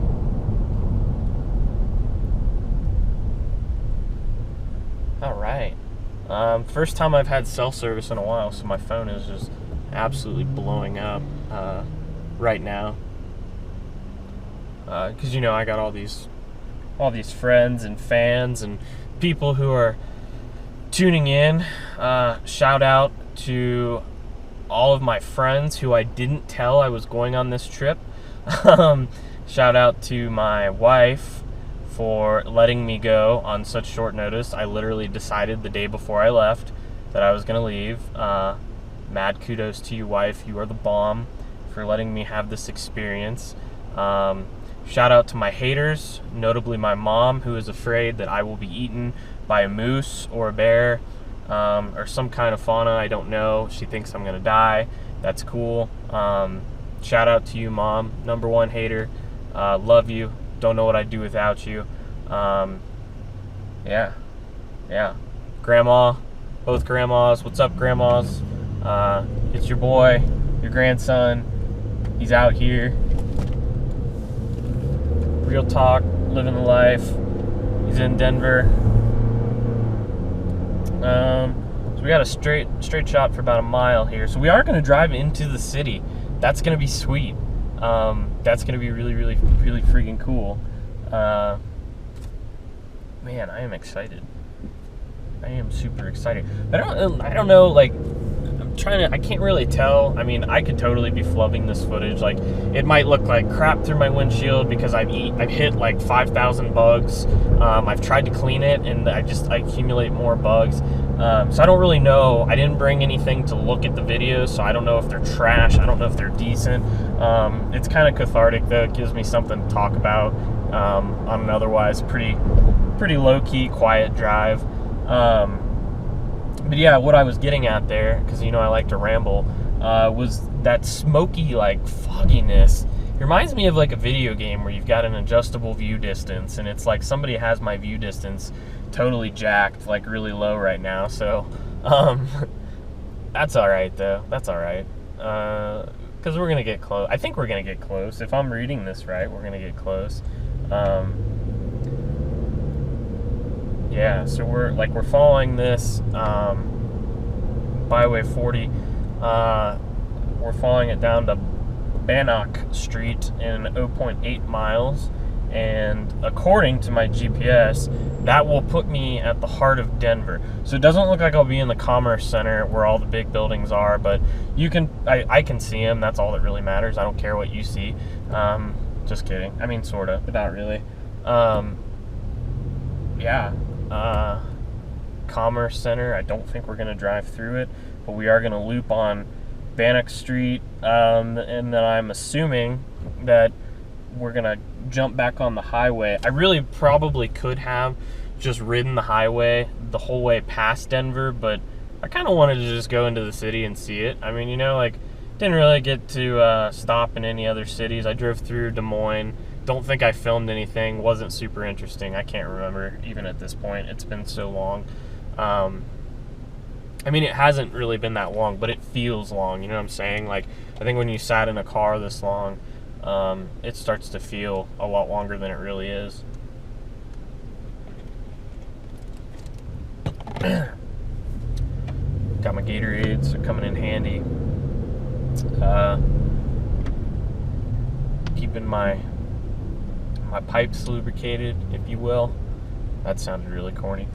Alright. First time I've had cell service in a while, so my phone is just absolutely blowing up right now. Because you know, I got all these friends and fans and people who are tuning in. Shout out to all of my friends who I didn't tell I was going on this trip. Shout out to my wife for letting me go on such short notice. I literally decided the day before I left that I was going to leave. Mad kudos to you, wife. You are the bomb for letting me have this experience. Shout out to my haters, notably my mom, who is afraid that I will be eaten by a moose or a bear or some kind of fauna. I don't know. She thinks I'm going to die. That's cool. Shout out to you, Mom. Number one hater. Love you. Don't know what I'd do without you. Yeah. Grandma. Both grandmas. What's up, grandmas? It's your boy, your grandson. He's out here. Real talk. Living the life. He's in Denver. So we got a straight shot for about a mile here. So we are going to drive into the city. That's going to be sweet. That's going to be really, really, really freaking cool. Man, I am excited. I am super excited. I don't know, like, I can't really tell. I mean, I could totally be flubbing this footage. Like, it might look like crap through my windshield because I've hit like 5,000 bugs. I've tried to clean it, and I accumulate more bugs. So I don't really know. I didn't bring anything to look at the videos, so I don't know if they're trash. I don't know if they're decent. It's kind of cathartic, though. It gives me something to talk about on an otherwise pretty low-key, quiet drive. But yeah, what I was getting at there, because you know I like to ramble, was that smoky, like, fogginess. It reminds me of like a video game where you've got an adjustable view distance, and it's like somebody has my view distance totally jacked, like really low right now. So that's all right, though. That's all right, because we're gonna get close. I think we're gonna get close. If I'm reading this right, we're gonna get close. Yeah, so we're following this Byway 40. We're following it down to Bannock Street in 0.8 miles, and according to my GPS, that will put me at the heart of Denver. So it doesn't look like I'll be in the Commerce Center where all the big buildings are, but I can see them. That's all that really matters. I don't care what you see. Just kidding. I mean, sort of, but not really. Yeah. Commerce Center. I don't think we're going to drive through it, but we are going to loop on Bannock Street, and then I'm assuming that we're going to jump back on the highway. I really probably could have just ridden the highway the whole way past Denver, but I kind of wanted to just go into the city and see it. I mean, you know, like, didn't really get to stop in any other cities. I drove through Des Moines. Don't think I filmed anything. Wasn't super interesting. I can't remember even at this point. It's been so long. I mean, it hasn't really been that long, but it feels long. You know what I'm saying? Like, I think when you sat in a car this long, it starts to feel a lot longer than it really is. Got my Gatorades. They're coming in handy. Keeping my pipes lubricated, if you will. That sounded really corny.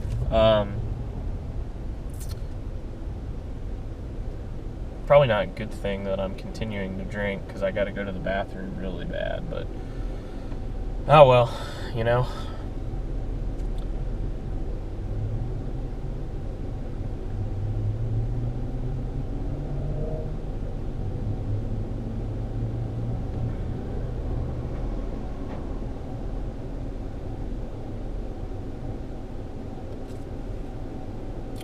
Probably not a good thing that I'm continuing to drink, because I got to go to the bathroom really bad, but oh well, you know.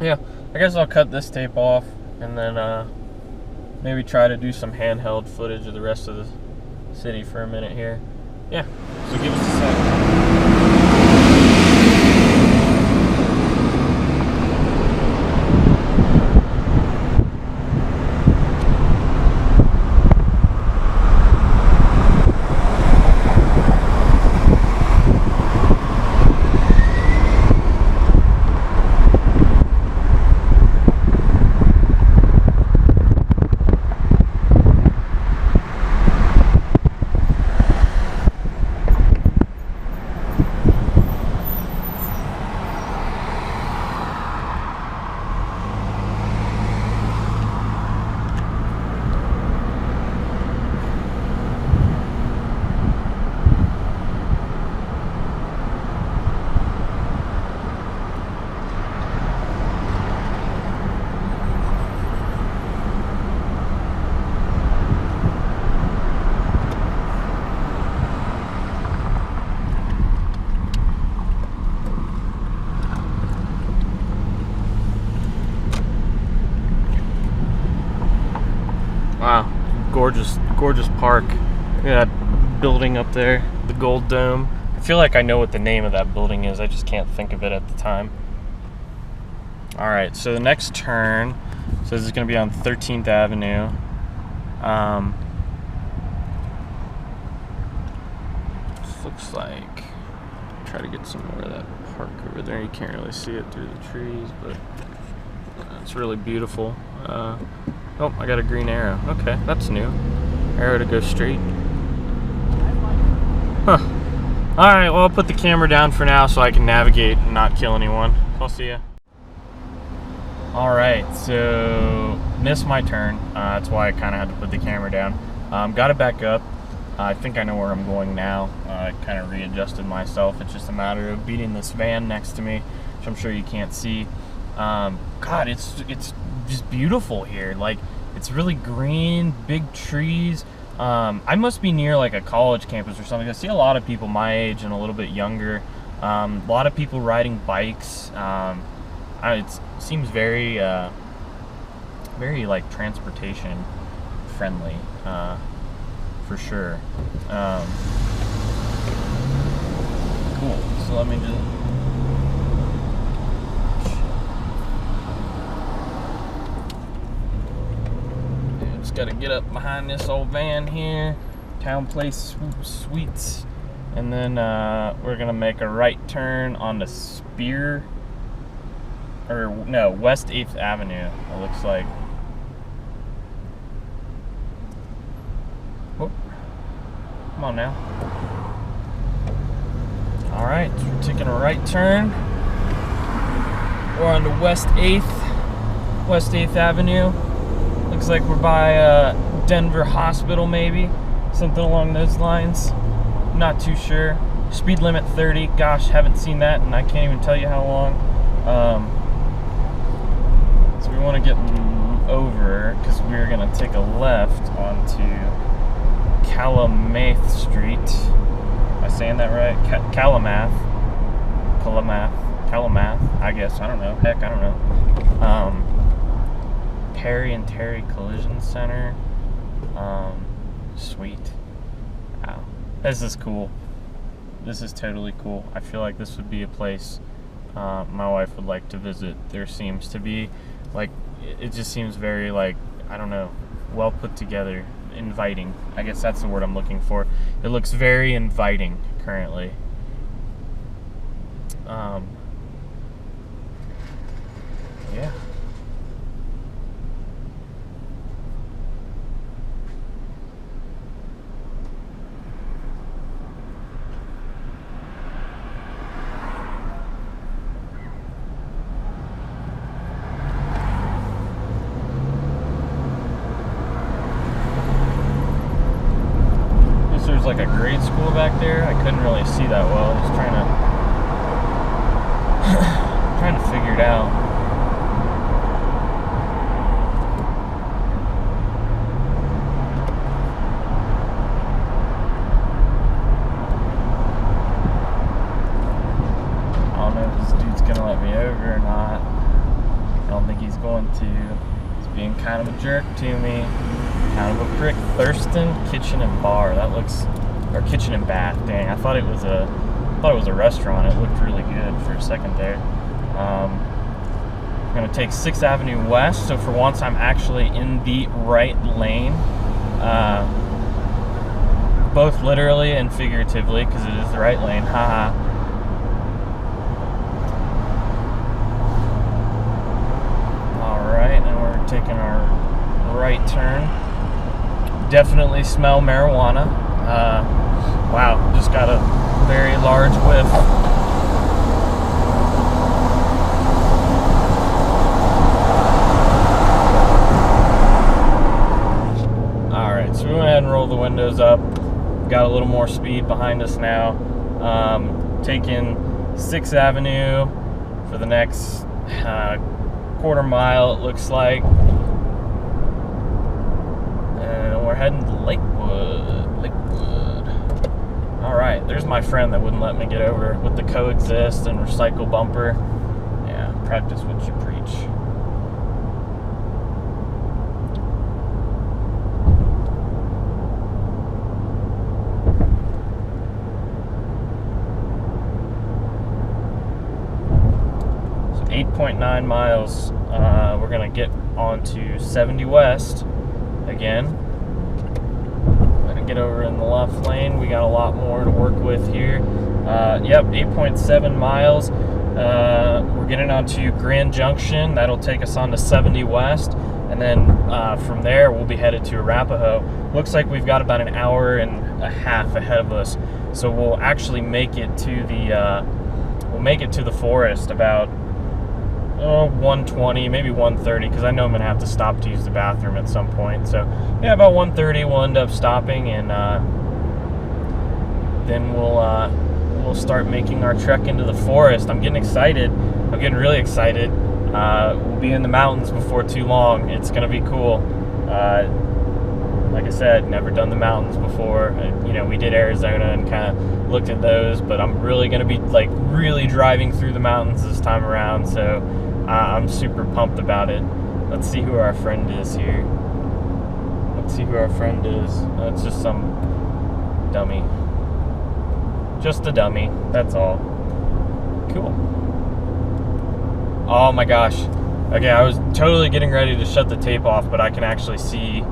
Yeah, I guess I'll cut this tape off, and then maybe try to do some handheld footage of the rest of the city for a minute here. Yeah, so give us a sec. Wow, gorgeous park. Look at that building up there, the Gold Dome. I feel like I know what the name of that building is, I just can't think of it at the time. Alright, so the next turn says it's going to be on 13th Avenue. This looks like, try to get some more of that park over there. You can't really see it through the trees, but it's really beautiful. Oh, I got a green arrow. Okay, that's new. Arrow to go straight. Huh. Alright, well, I'll put the camera down for now so I can navigate and not kill anyone. I'll see ya. Alright, so missed my turn. That's why I kind of had to put the camera down. Got it back up. I think I know where I'm going now. I kind of readjusted myself. It's just a matter of beating this van next to me, which I'm sure you can't see. God, it's just beautiful here. Like, it's really green, big trees. I must be near like a college campus or something. I see a lot of people my age and a little bit younger. A lot of people riding bikes. It seems very like transportation friendly, for sure. Cool. So let me just gotta get up behind this old van here, Town Place Suites, and then we're gonna make a right turn onto West 8th Avenue, it looks like. Whoop. Come on now. Alright, so we're taking a right turn. We're on to West 8th Avenue. Looks like we're by Denver Hospital, maybe. Something along those lines. Not too sure. Speed limit 30. Gosh, haven't seen that, and I can't even tell you how long. So we want to get over, because we're going to take a left onto Calamath Street. Am I saying that right? Calamath, I guess. I don't know. Heck, I don't know. Perry and Terry Collision Center. Sweet. Wow. This is cool. This is totally cool. I feel like this would be a place my wife would like to visit. There seems to be, like, it just seems very, like, I don't know, well put together, inviting. I guess that's the word I'm looking for. It looks very inviting currently. Yeah. There's like a grade school back there. I couldn't really see that well. I was trying to figure it out. I don't know if this dude's gonna let me over or not. I don't think he's going to. He's being kind of a jerk to me. Kind of a prick. Thurston Kitchen and Bar. That looks, or Kitchen and Bath. Dang, I thought it was a restaurant. It looked really good for a second there. I'm gonna take 6th Avenue West. So for once, I'm actually in the right lane, both literally and figuratively, because it is the right lane. Haha. All right, and we're taking our right turn. Definitely smell marijuana. Wow, just got a very large whiff. Alright, so we went ahead and rolled the windows up. Got a little more speed behind us now. Taking 6th Avenue for the next quarter mile, it looks like. And we're heading to Lakewood. Alright, there's my friend that wouldn't let me get over with the coexist and recycle bumper. Yeah, practice what you preach. So 8.9 miles. We're going to get onto 70 West again. Get over in the left lane. We got a lot more to work with here. Yep, 8.7 miles. We're getting onto Grand Junction. That'll take us on to 70 West, and then from there we'll be headed to Arapahoe. Looks like we've got about an hour and a half ahead of us, so we'll actually make it to the forest about 1:20, maybe 1:30, because I know I'm gonna have to stop to use the bathroom at some point. So yeah, about 1:30 we'll end up stopping, and then we'll start making our trek into the forest. I'm getting excited. I'm getting really excited. We'll be in the mountains before too long. It's gonna be cool. Like I said, never done the mountains before. We did Arizona and kind of looked at those, but I'm really gonna be like really driving through the mountains this time around. So I'm super pumped about it. Let's see who our friend is here. Let's see who our friend is. It's just some dummy. Just a dummy, that's all. Cool. Oh my gosh. Okay, I was totally getting ready to shut the tape off, but I can actually see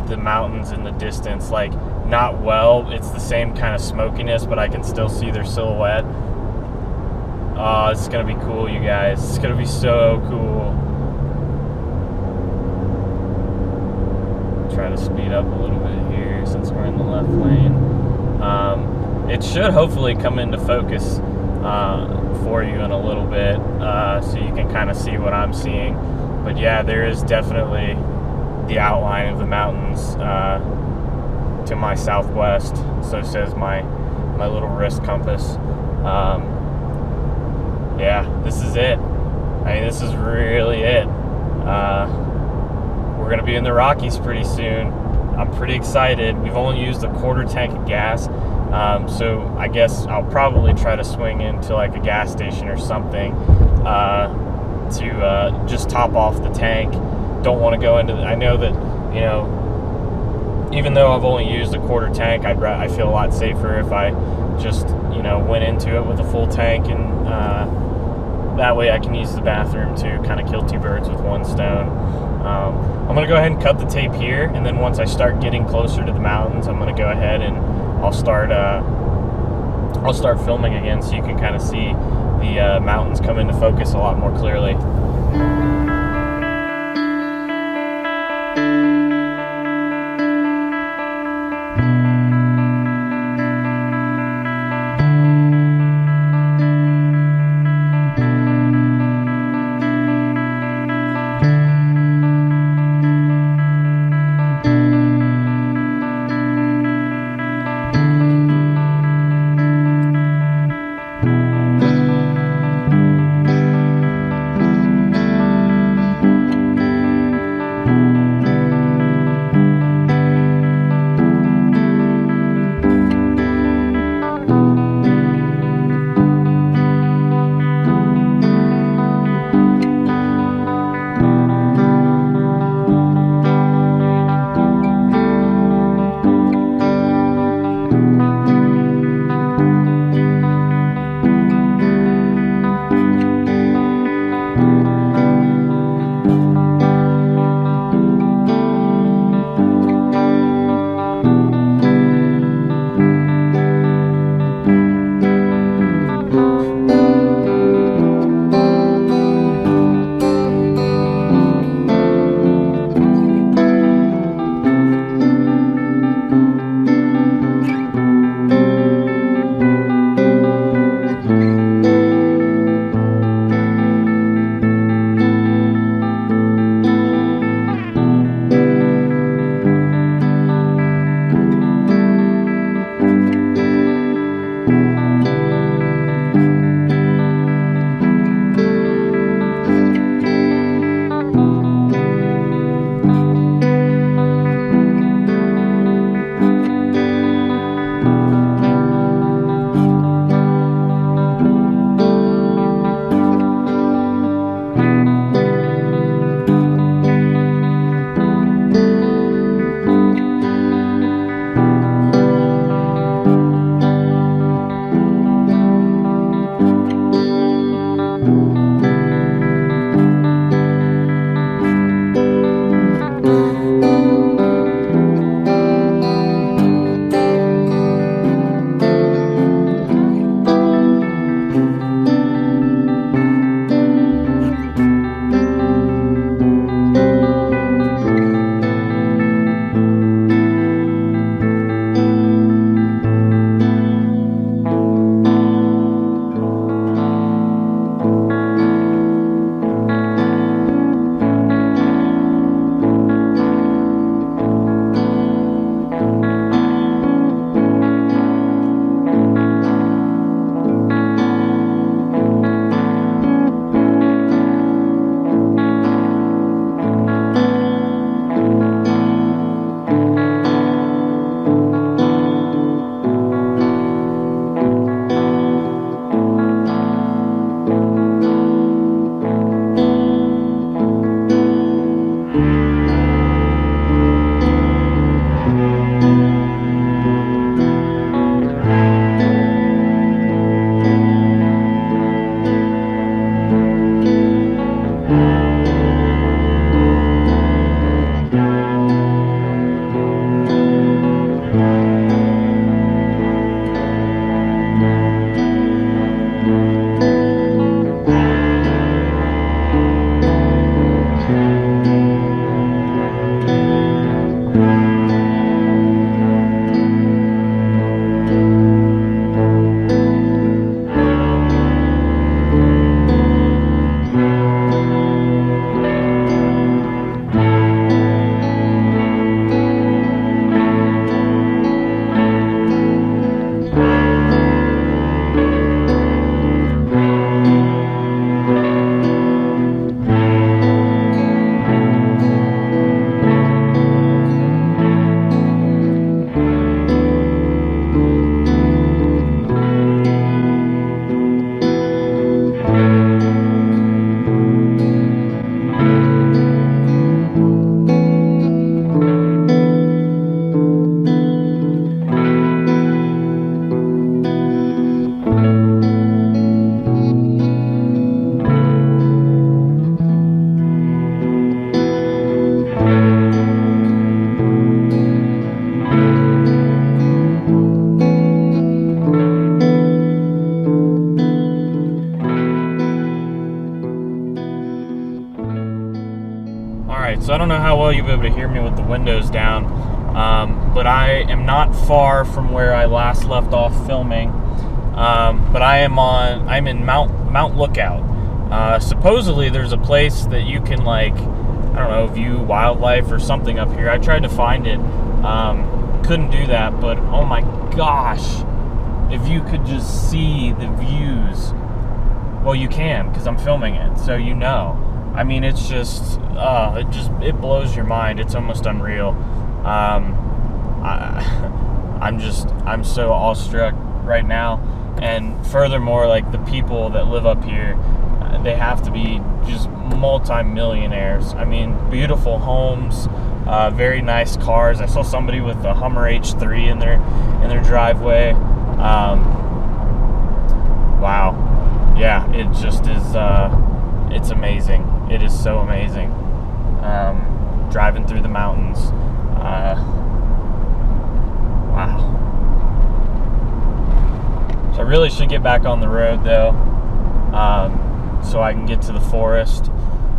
the mountains in the distance. Like, not well. It's the same kind of smokiness, but I can still see their silhouette. Oh, it's gonna be cool, you guys. It's gonna be so cool. Try to speed up a little bit here since we're in the left lane. It should hopefully come into focus for you in a little bit, so you can kind of see what I'm seeing. But yeah, there is definitely the outline of the mountains to my southwest. So says my little wrist compass. Yeah, this is it. I mean, this is really it. We're gonna be in the Rockies pretty soon. I'm pretty excited. We've only used a quarter tank of gas, so I guess I'll probably try to swing into like a gas station or something to just top off the tank. Don't want to go into I know that, even though I've only used a quarter tank, I feel a lot safer if I just, went into it with a full tank, and that way I can use the bathroom to kind of kill two birds with one stone. I'm going to go ahead and cut the tape here, and then once I start getting closer to the mountains, I'm going to go ahead and I'll start filming again, so you can kind of see the mountains come into focus a lot more clearly. Alright, so I don't know how well you'll be able to hear me with the windows down, but I am not far from where I last left off filming. But I'm in Mount Lookout. Supposedly there's a place that you can, like, I don't know, view wildlife or something up here. I tried to find it, couldn't do that, but oh my gosh, if you could just see the views. Well, you can, because I'm filming it, so you know. I mean, it's just, it blows your mind. It's almost unreal. I'm so awestruck right now. And furthermore, like, the people that live up here, they have to be just multi-millionaires. I mean, beautiful homes, very nice cars. I saw somebody with a Hummer H3 in their driveway. Wow. Yeah, it just is, it's amazing. It is so amazing. Driving through the mountains. Wow. So I really should get back on the road, though, so I can get to the forest.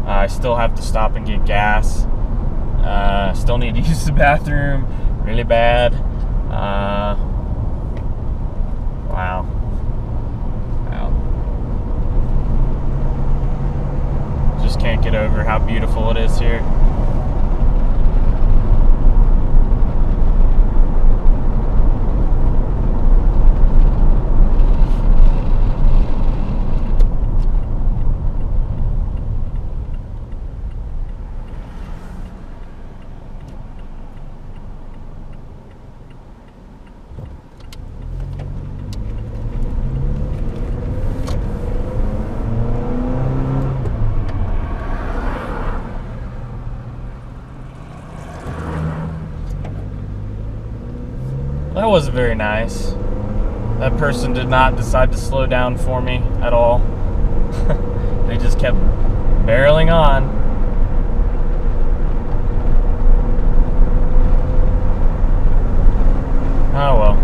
I still have to stop and get gas. Still need to use the bathroom really bad. Wow. Just can't get over how beautiful it is here. That wasn't very nice. That person did not decide to slow down for me at all. They just kept barreling on. Oh well.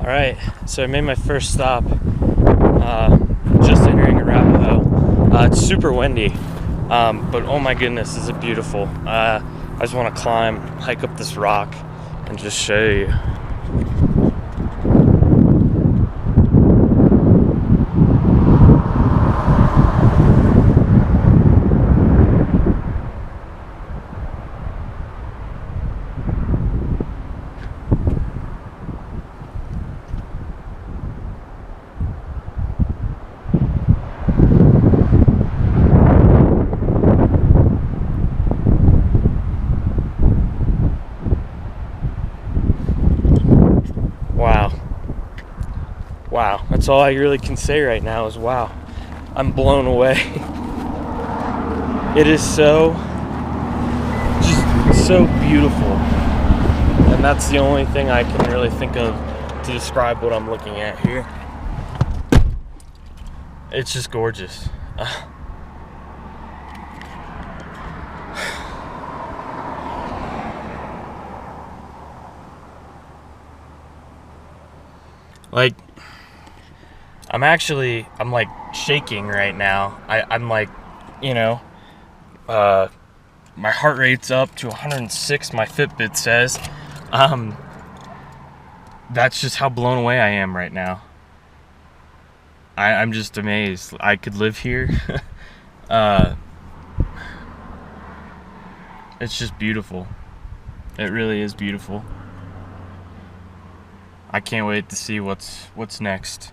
All right, so I made my first stop, just entering Arapahoe. It's super windy, but oh my goodness, is it beautiful. I just want to hike up this rock and just show you. Wow, that's all I really can say right now is wow. I'm blown away. It is just so beautiful. And that's the only thing I can really think of to describe what I'm looking at here. It's just gorgeous. Like, I'm like shaking right now. I'm like, you know, my heart rate's up to 106, my Fitbit says. That's just how blown away I am right now. I'm just amazed. I could live here. It's just beautiful. It really is beautiful. I can't wait to see what's next.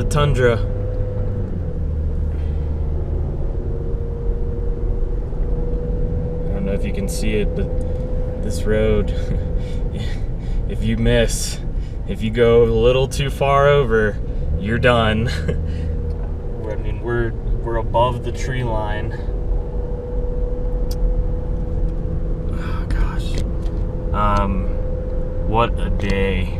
tundra. I don't know if you can see it, but this road, if you miss, if you go a little too far over, you're done. I mean, we're above the tree line. Oh gosh. What a day.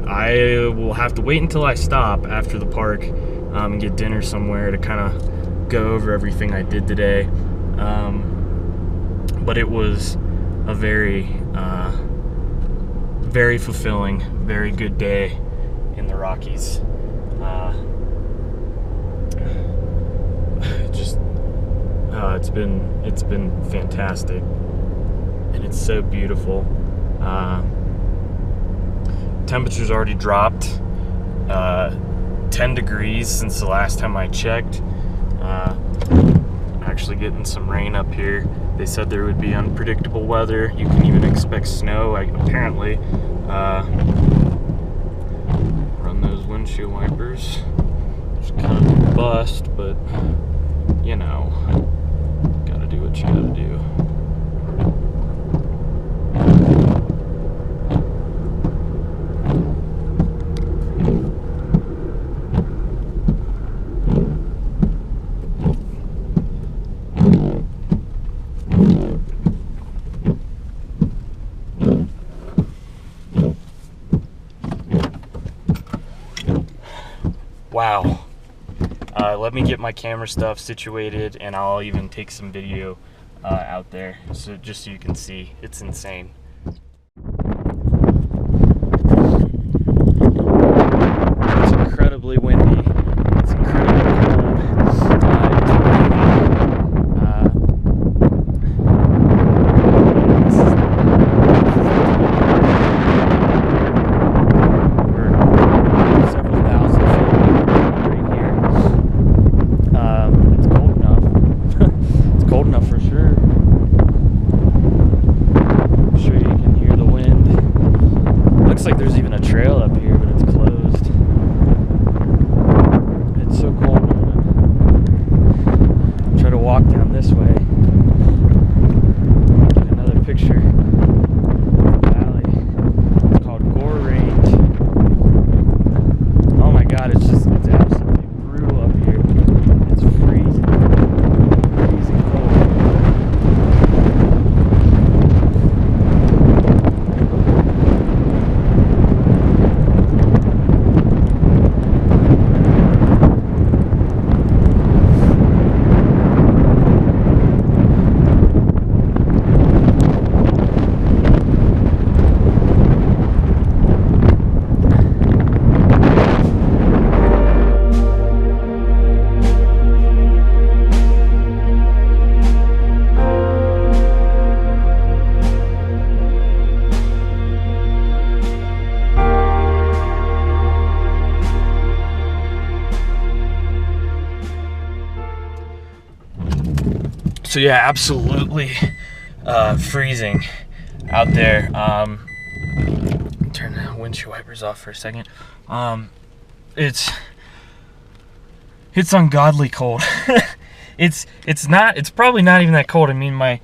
I will have to wait until I stop after the park and get dinner somewhere to kind of go over everything I did today. But it was a very fulfilling, very good day in the Rockies. It's been fantastic, and it's so beautiful. Temperature's already dropped 10 degrees since the last time I checked. Actually getting some rain up here. They said there would be unpredictable weather. You can even expect snow, apparently. Run those windshield wipers. It's kind of a bust, but you know, gotta do what you gotta do. Wow. Let me get my camera stuff situated, and I'll even take some video out there, so just so you can see. It's insane. It's incredibly windy. It's incredibly cold. It's We're several thousand feet right here. It's cold enough. It's cold enough for sure. I'm sure you can hear the wind. Looks like there's even a trail up here, but it's closed. It's so cold. I'm gonna try to walk down this way. Get another picture of the valley. It's called Gore Range. Oh my god, it's absolutely brutal up here. It's freezing. Freezing cold. So yeah, absolutely freezing out there. Turn the windshield wipers off for a second. It's ungodly cold. It's probably not even that cold. I mean, my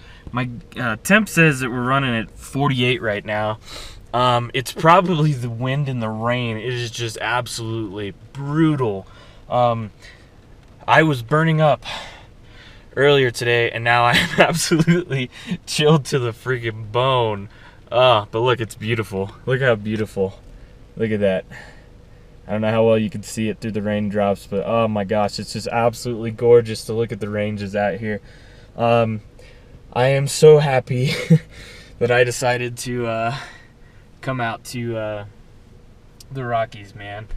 temp says that we're running at 48 right now. It's probably the wind and the rain. It is just absolutely brutal. I was burning up earlier today, and now I'm absolutely chilled to the freaking bone. But look, it's beautiful. Look how beautiful. Look at that. I don't know how well you can see it through the raindrops, but oh my gosh, it's just absolutely gorgeous to look at the ranges out here. I am so happy that I decided to come out to the Rockies, man.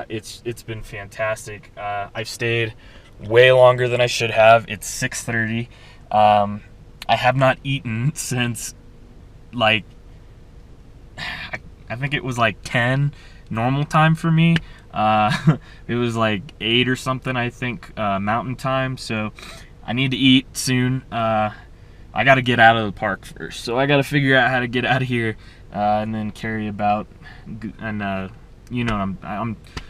It's been fantastic. I've stayed way longer than I should have. It's 6:30. I have not eaten since like I think it was like 10 normal time for me. It was like 8 or something, I think, mountain time. So I need to eat soon. I got to get out of the park first. So I got to figure out how to get out of here and then carry about and you know,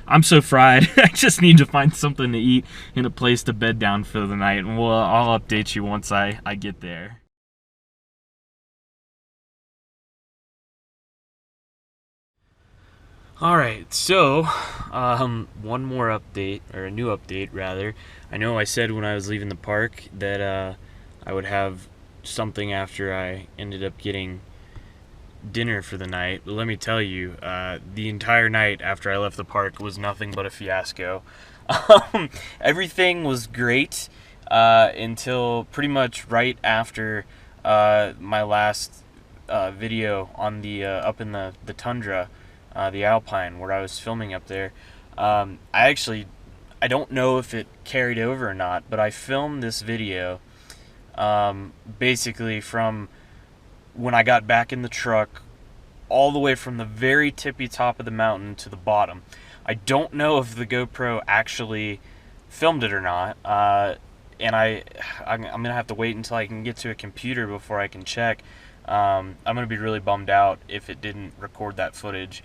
I'm so fried. I just need to find something to eat and a place to bed down for the night, and I'll update you once I get there. Alright, so, one more update, or a new update, rather. I know I said when I was leaving the park that, I would have something after I ended up getting dinner for the night, but let me tell you, the entire night after I left the park was nothing but a fiasco. Everything was great, until pretty much right after, my last, video on the, up in the tundra, the Alpine, where I was filming up there. I don't know if it carried over or not, but I filmed this video, basically from when I got back in the truck, all the way from the very tippy top of the mountain to the bottom. I don't know if the GoPro actually filmed it or not, and I'm gonna have to wait until I can get to a computer before I can check. I'm gonna be really bummed out if it didn't record that footage,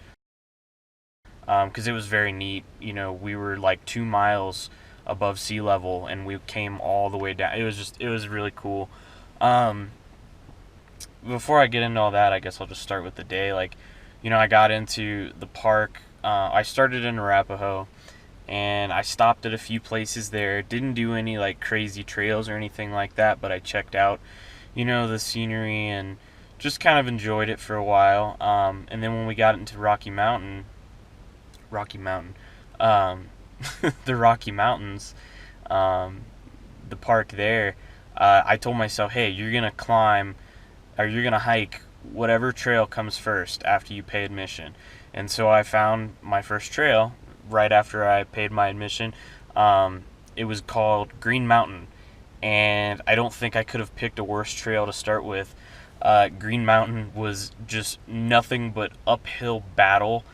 because it was very neat. You know, we were like 2 miles above sea level, and we came all the way down. It was really cool. Before I get into all that, I guess I'll just start with the day. Like, you know, I got into the park. I started in Arapahoe, and I stopped at a few places there. Didn't do any like crazy trails or anything like that, but I checked out, you know, the scenery and just kind of enjoyed it for a while. And then when we got into um, the Rocky Mountains, the park there, I told myself, hey, you're gonna climb, or you're gonna hike whatever trail comes first after you pay admission. And so I found my first trail right after I paid my admission. It was called Green Mountain, and I don't think I could have picked a worse trail to start with. Green Mountain was just nothing but uphill battle.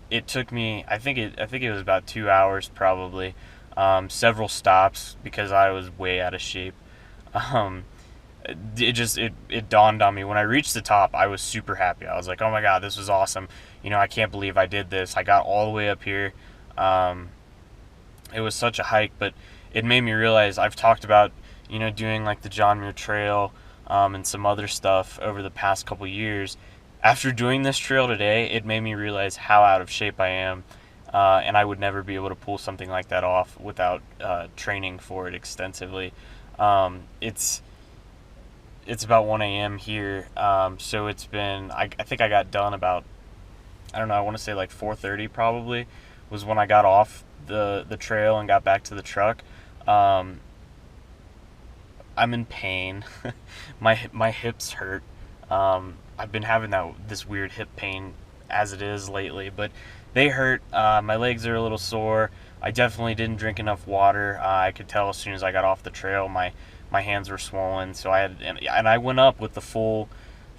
It took me, I think it was about 2 hours probably. Several stops because I was way out of shape. It dawned on me when I reached the top. I was super happy. I was like, oh my god, this was awesome. You know, I can't believe I did this. I got all the way up here. It was such a hike, but it made me realize I've talked about, you know, doing like the John Muir Trail, and some other stuff over the past couple years. After doing this trail today, it made me realize how out of shape I am, and I would never be able to pull something like that off without training for it extensively. It's about 1 a.m. here, so it's been, I think I got done about, I don't know, I want to say like 4:30 probably, was when I got off the trail and got back to the truck. I'm in pain. My hips hurt. I've been having this weird hip pain as it is lately, but they hurt. My legs are a little sore. I definitely didn't drink enough water. I could tell as soon as I got off the trail, my hands were swollen, so I went up with the full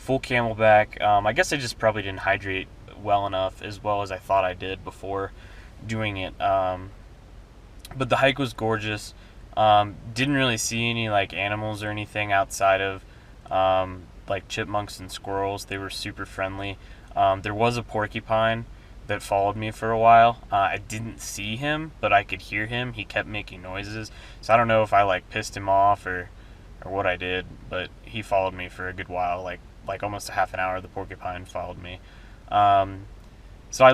Camelback. I guess I just probably didn't hydrate well enough, as well as I thought I did before doing it. But the hike was gorgeous. Didn't really see any like animals or anything outside of like chipmunks and squirrels. They were super friendly. There was a porcupine that followed me for a while. I didn't see him, but I could hear him. He kept making noises, so I don't know if I like pissed him off or what I did, but he followed me for a good while, like almost a half an hour. The porcupine followed me. So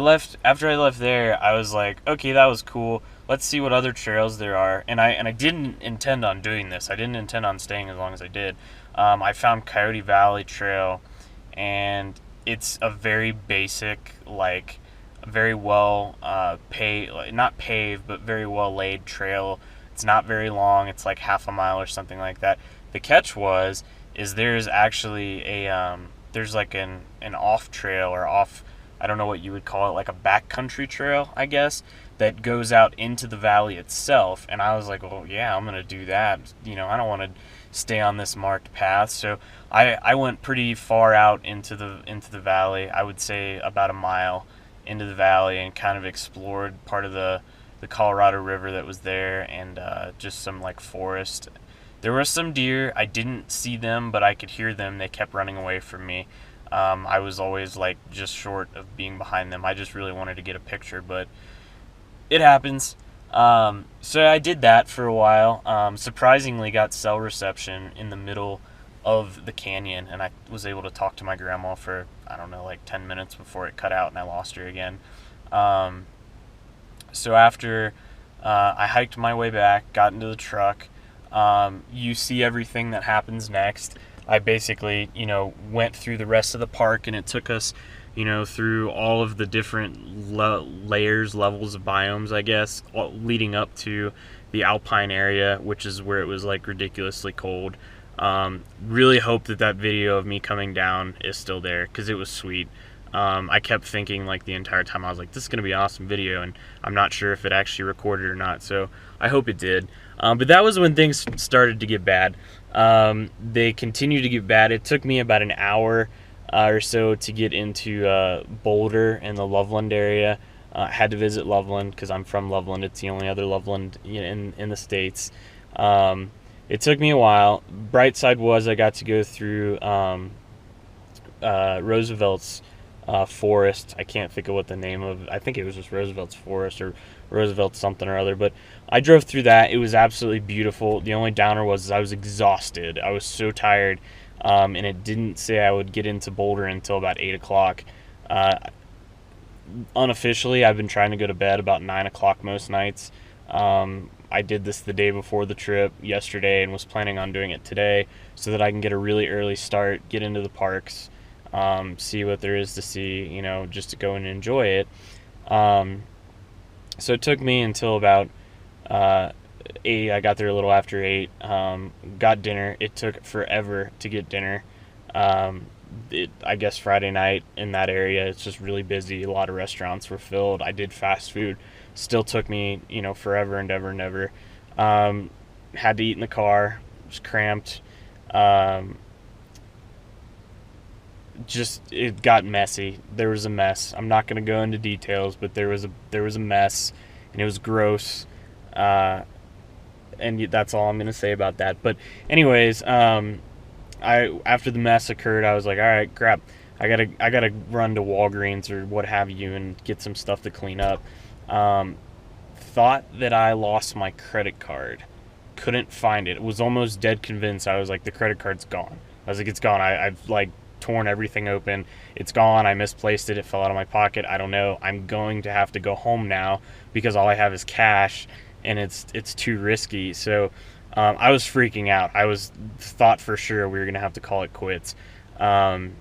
after I left there, I was like, okay, that was cool. Let's see what other trails there are. And I didn't intend on doing this. I didn't intend on staying as long as I did. I found Coyote Valley Trail, and it's a very basic, like, very well not paved, but very well laid trail. It's not very long. It's like half a mile or something like that. The catch is there's actually there's like an off trail, or off, I don't know what you would call it, like a backcountry trail, I guess, that goes out into the valley itself. And I was like, well, yeah, I'm gonna do that. You know, I don't want to stay on this marked path. So I went pretty far out into the valley. I would say about a mile into the valley, and kind of explored part of the Colorado River that was there, and just some like forest. There were some deer. I didn't see them, but I could hear them. They kept running away from me. I was always like just short of being behind them. I just really wanted to get a picture, but it happens. So I did that for a while. Surprisingly, got cell reception in the middle of the canyon, and I was able to talk to my grandma for, I don't know, like 10 minutes before it cut out and I lost her again. So after I hiked my way back, got into the truck, you see everything that happens next. I basically, went through the rest of the park, and it took us, through all of the different levels of biomes, I guess, leading up to the alpine area, which is where it was like ridiculously cold. Really hope that video of me coming down is still there, because it was sweet. I kept thinking like the entire time, I was like, this is going to be an awesome video, and I'm not sure if it actually recorded or not, so I hope it did. But that was when things started to get bad. They continued to get bad. It took me about an hour or so to get into Boulder and the Loveland area. I had to visit Loveland because I'm from Loveland. It's the only other Loveland in the States. It took me a while. Bright side was I got to go through Roosevelt's forest. I can't think of what the name of, I think it was just Roosevelt's forest or Roosevelt something or other, but I drove through that. It was absolutely beautiful. The only downer was I was exhausted. I was so tired, and it didn't say I would get into Boulder until about 8 o'clock. Unofficially, I've been trying to go to bed about 9 o'clock most nights. I did this the day before the trip yesterday and was planning on doing it today so that I can get a really early start, get into the parks, see what there is to see, just to go and enjoy it. So it took me until about 8. I got there a little after 8. Got dinner. It took forever to get dinner. I guess Friday night in that area, it's just really busy. A lot of restaurants were filled. I did fast food. Still took me, forever and ever and ever. Had to eat in the car. Was cramped. It got messy. There was a mess. I'm not going to go into details, but there was a mess, and it was gross. And that's all I'm going to say about that. But anyways, after the mess occurred, I was like, all right, crap. I gotta run to Walgreens or what have you and get some stuff to clean up. Thought that I lost my credit card. Couldn't find it. Was almost dead convinced. I was like, the credit card's gone. I was like, it's gone. I've like torn everything open. It's gone. I misplaced it. It fell out of my pocket. I don't know. I'm going to have to go home now because all I have is cash, and it's too risky. So I was freaking out. I thought for sure we were gonna have to call it quits. Of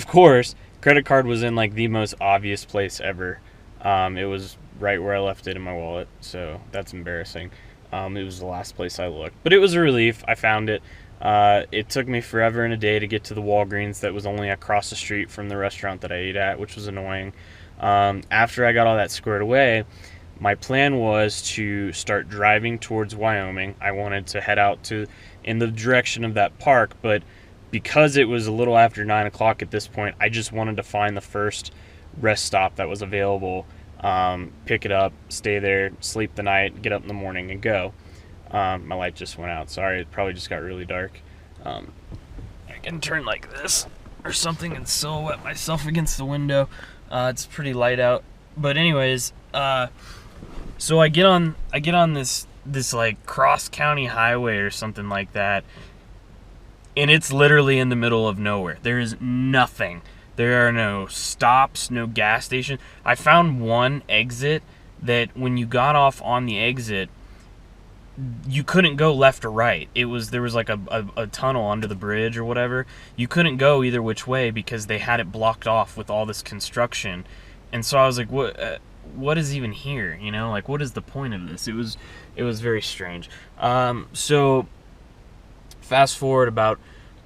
course, credit card was in like the most obvious place ever. It was right where I left it in my wallet, so that's embarrassing. It was the last place I looked, but it was a relief. I found it. It took me forever and a day to get to the Walgreens that was only across the street from the restaurant that I ate at, which was annoying. After I got all that squared away, my plan was to start driving towards Wyoming. I wanted to head out in the direction of that park, but because it was a little after 9 o'clock at this point, I just wanted to find the first rest stop that was available, pick it up, stay there, sleep the night, get up in the morning, and go. My light just went out. Sorry, it probably just got really dark. I can turn like this or something and silhouette myself against the window. It's pretty light out. But anyways, so I get on this like cross county highway or something like that, and it's literally in the middle of nowhere. There is nothing. There are no stops, no gas station. I found one exit that when you got off on the exit, you couldn't go left or right. There was like a tunnel under the bridge or whatever. You couldn't go either which way because they had it blocked off with all this construction. And so I was like, what is even here? Like, what is the point of this? It was very strange. So fast forward about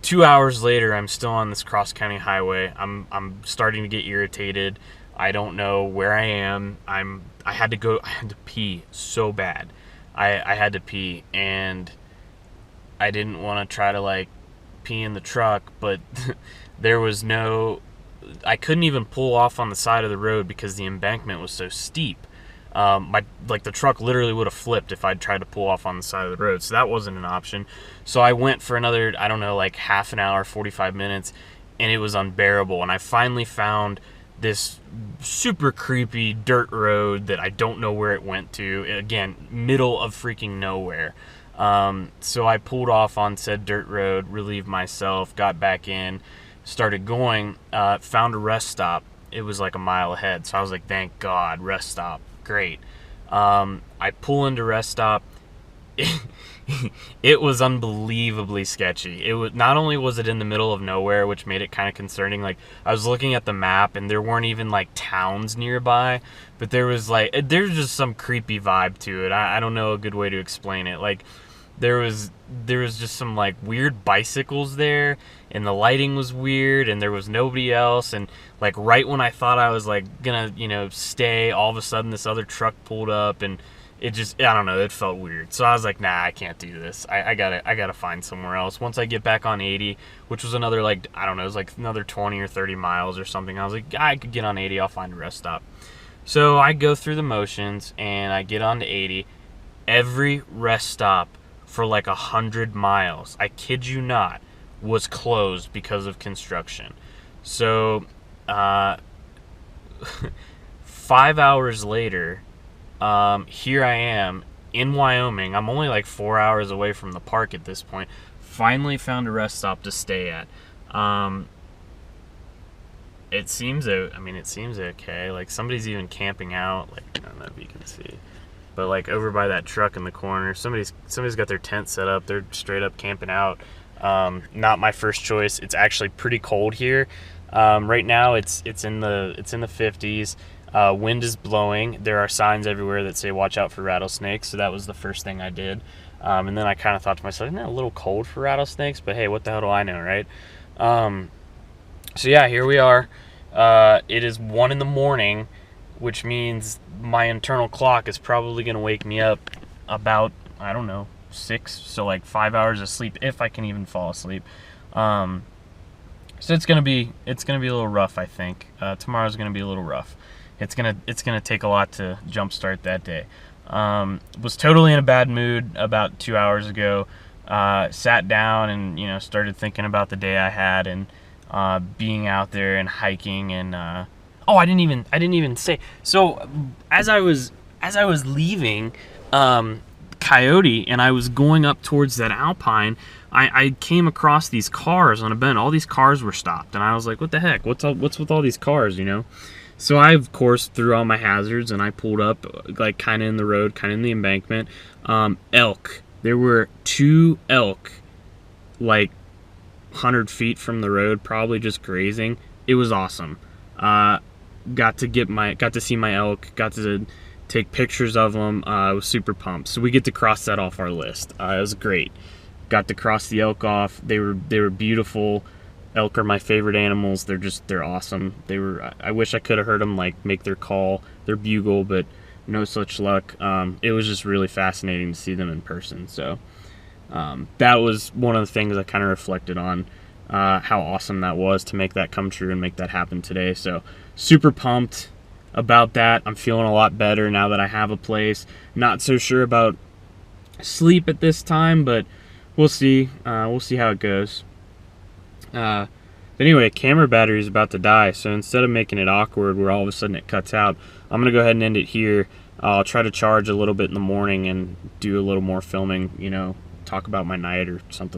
2 hours later, I'm still on this cross county highway. I'm starting to get irritated. I don't know where I am. I had to pee so bad. I had to pee, and I didn't want to try to like pee in the truck, but there was I couldn't even pull off on the side of the road because the embankment was so steep. the truck literally would have flipped if I'd tried to pull off on the side of the road. So that wasn't an option. So I went for another, I don't know, like half an hour, 45 minutes, and it was unbearable. And I finally found this super creepy dirt road that I don't know where it went to. Again, middle of freaking nowhere. So I pulled off on said dirt road, relieved myself, got back in, started going, found a rest stop. It was like a mile ahead. So I was like, thank God, rest stop. Great. I pull into rest stop. It was unbelievably sketchy. It was, not only was it in the middle of nowhere, which made it kind of concerning. Like, I was looking at the map and there weren't even like towns nearby, but there's just some creepy vibe to it. I don't know a good way to explain it. Like, there was just some like weird bicycles there, and the lighting was weird, and there was nobody else. And like right when I thought I was like gonna stay, all of a sudden this other truck pulled up, and it just, I don't know, it felt weird. So I was like, nah, I can't do this. I gotta find somewhere else. Once I get back on 80, which was another, like, I don't know, it was like another 20 or 30 miles or something, I was like, I could get on 80, I'll find a rest stop. So I go through the motions and I get on to 80. Every rest stop for like 100 miles, I kid you not, was closed because of construction. So 5 hours later, here I am in Wyoming. I'm only like 4 hours away from the park at this point. Finally found a rest stop to stay at. It seems okay. Like, somebody's even camping out. Like, I don't know if you can see, but like over by that truck in the corner, somebody's got their tent set up. They're straight up camping out. Not my first choice. It's actually pretty cold here. Right now it's in the 50s. Wind is blowing. There are signs everywhere that say watch out for rattlesnakes. So that was the first thing I did. And then I kind of thought to myself, isn't that a little cold for rattlesnakes? But hey, what the hell do I know, right? So yeah, here we are. It is 1 a.m, which means my internal clock is probably going to wake me up about, I don't know, 6. So like 5 hours of sleep, if I can even fall asleep. So it's gonna be a little rough, I think. Tomorrow's gonna be a little rough. It's gonna take a lot to jumpstart that day. Was totally in a bad mood about 2 hours ago. Sat down and started thinking about the day I had and being out there and hiking and I didn't even say. So as I was leaving Coyote and I was going up towards that Alpine, I came across these cars on a bend. All these cars were stopped, and I was like, what the heck? What's with all these cars, So I, of course, threw on my hazards, and I pulled up, like, kind of in the road, kind of in the embankment. Elk. There were 2 elk, like, 100 feet from the road, probably just grazing. It was awesome. Got to see my elk, got to take pictures of them. I was super pumped. So we get to cross that off our list. It was great. Got to cross the elk off. They were beautiful. Elk are my favorite animals. They're awesome. I wish I could have heard them like make their call, their bugle, but no such luck. It was just really fascinating to see them in person. So that was one of the things I kind of reflected on, how awesome that was to make that come true and make that happen today. So super pumped about that. I'm feeling a lot better now that I have a place. Not so sure about sleep at this time, but we'll see. We'll see how it goes. But anyway, camera battery is about to die, so instead of making it awkward where all of a sudden it cuts out, I'm gonna go ahead and end it here. I'll try to charge a little bit in the morning and do a little more filming, talk about my night or something.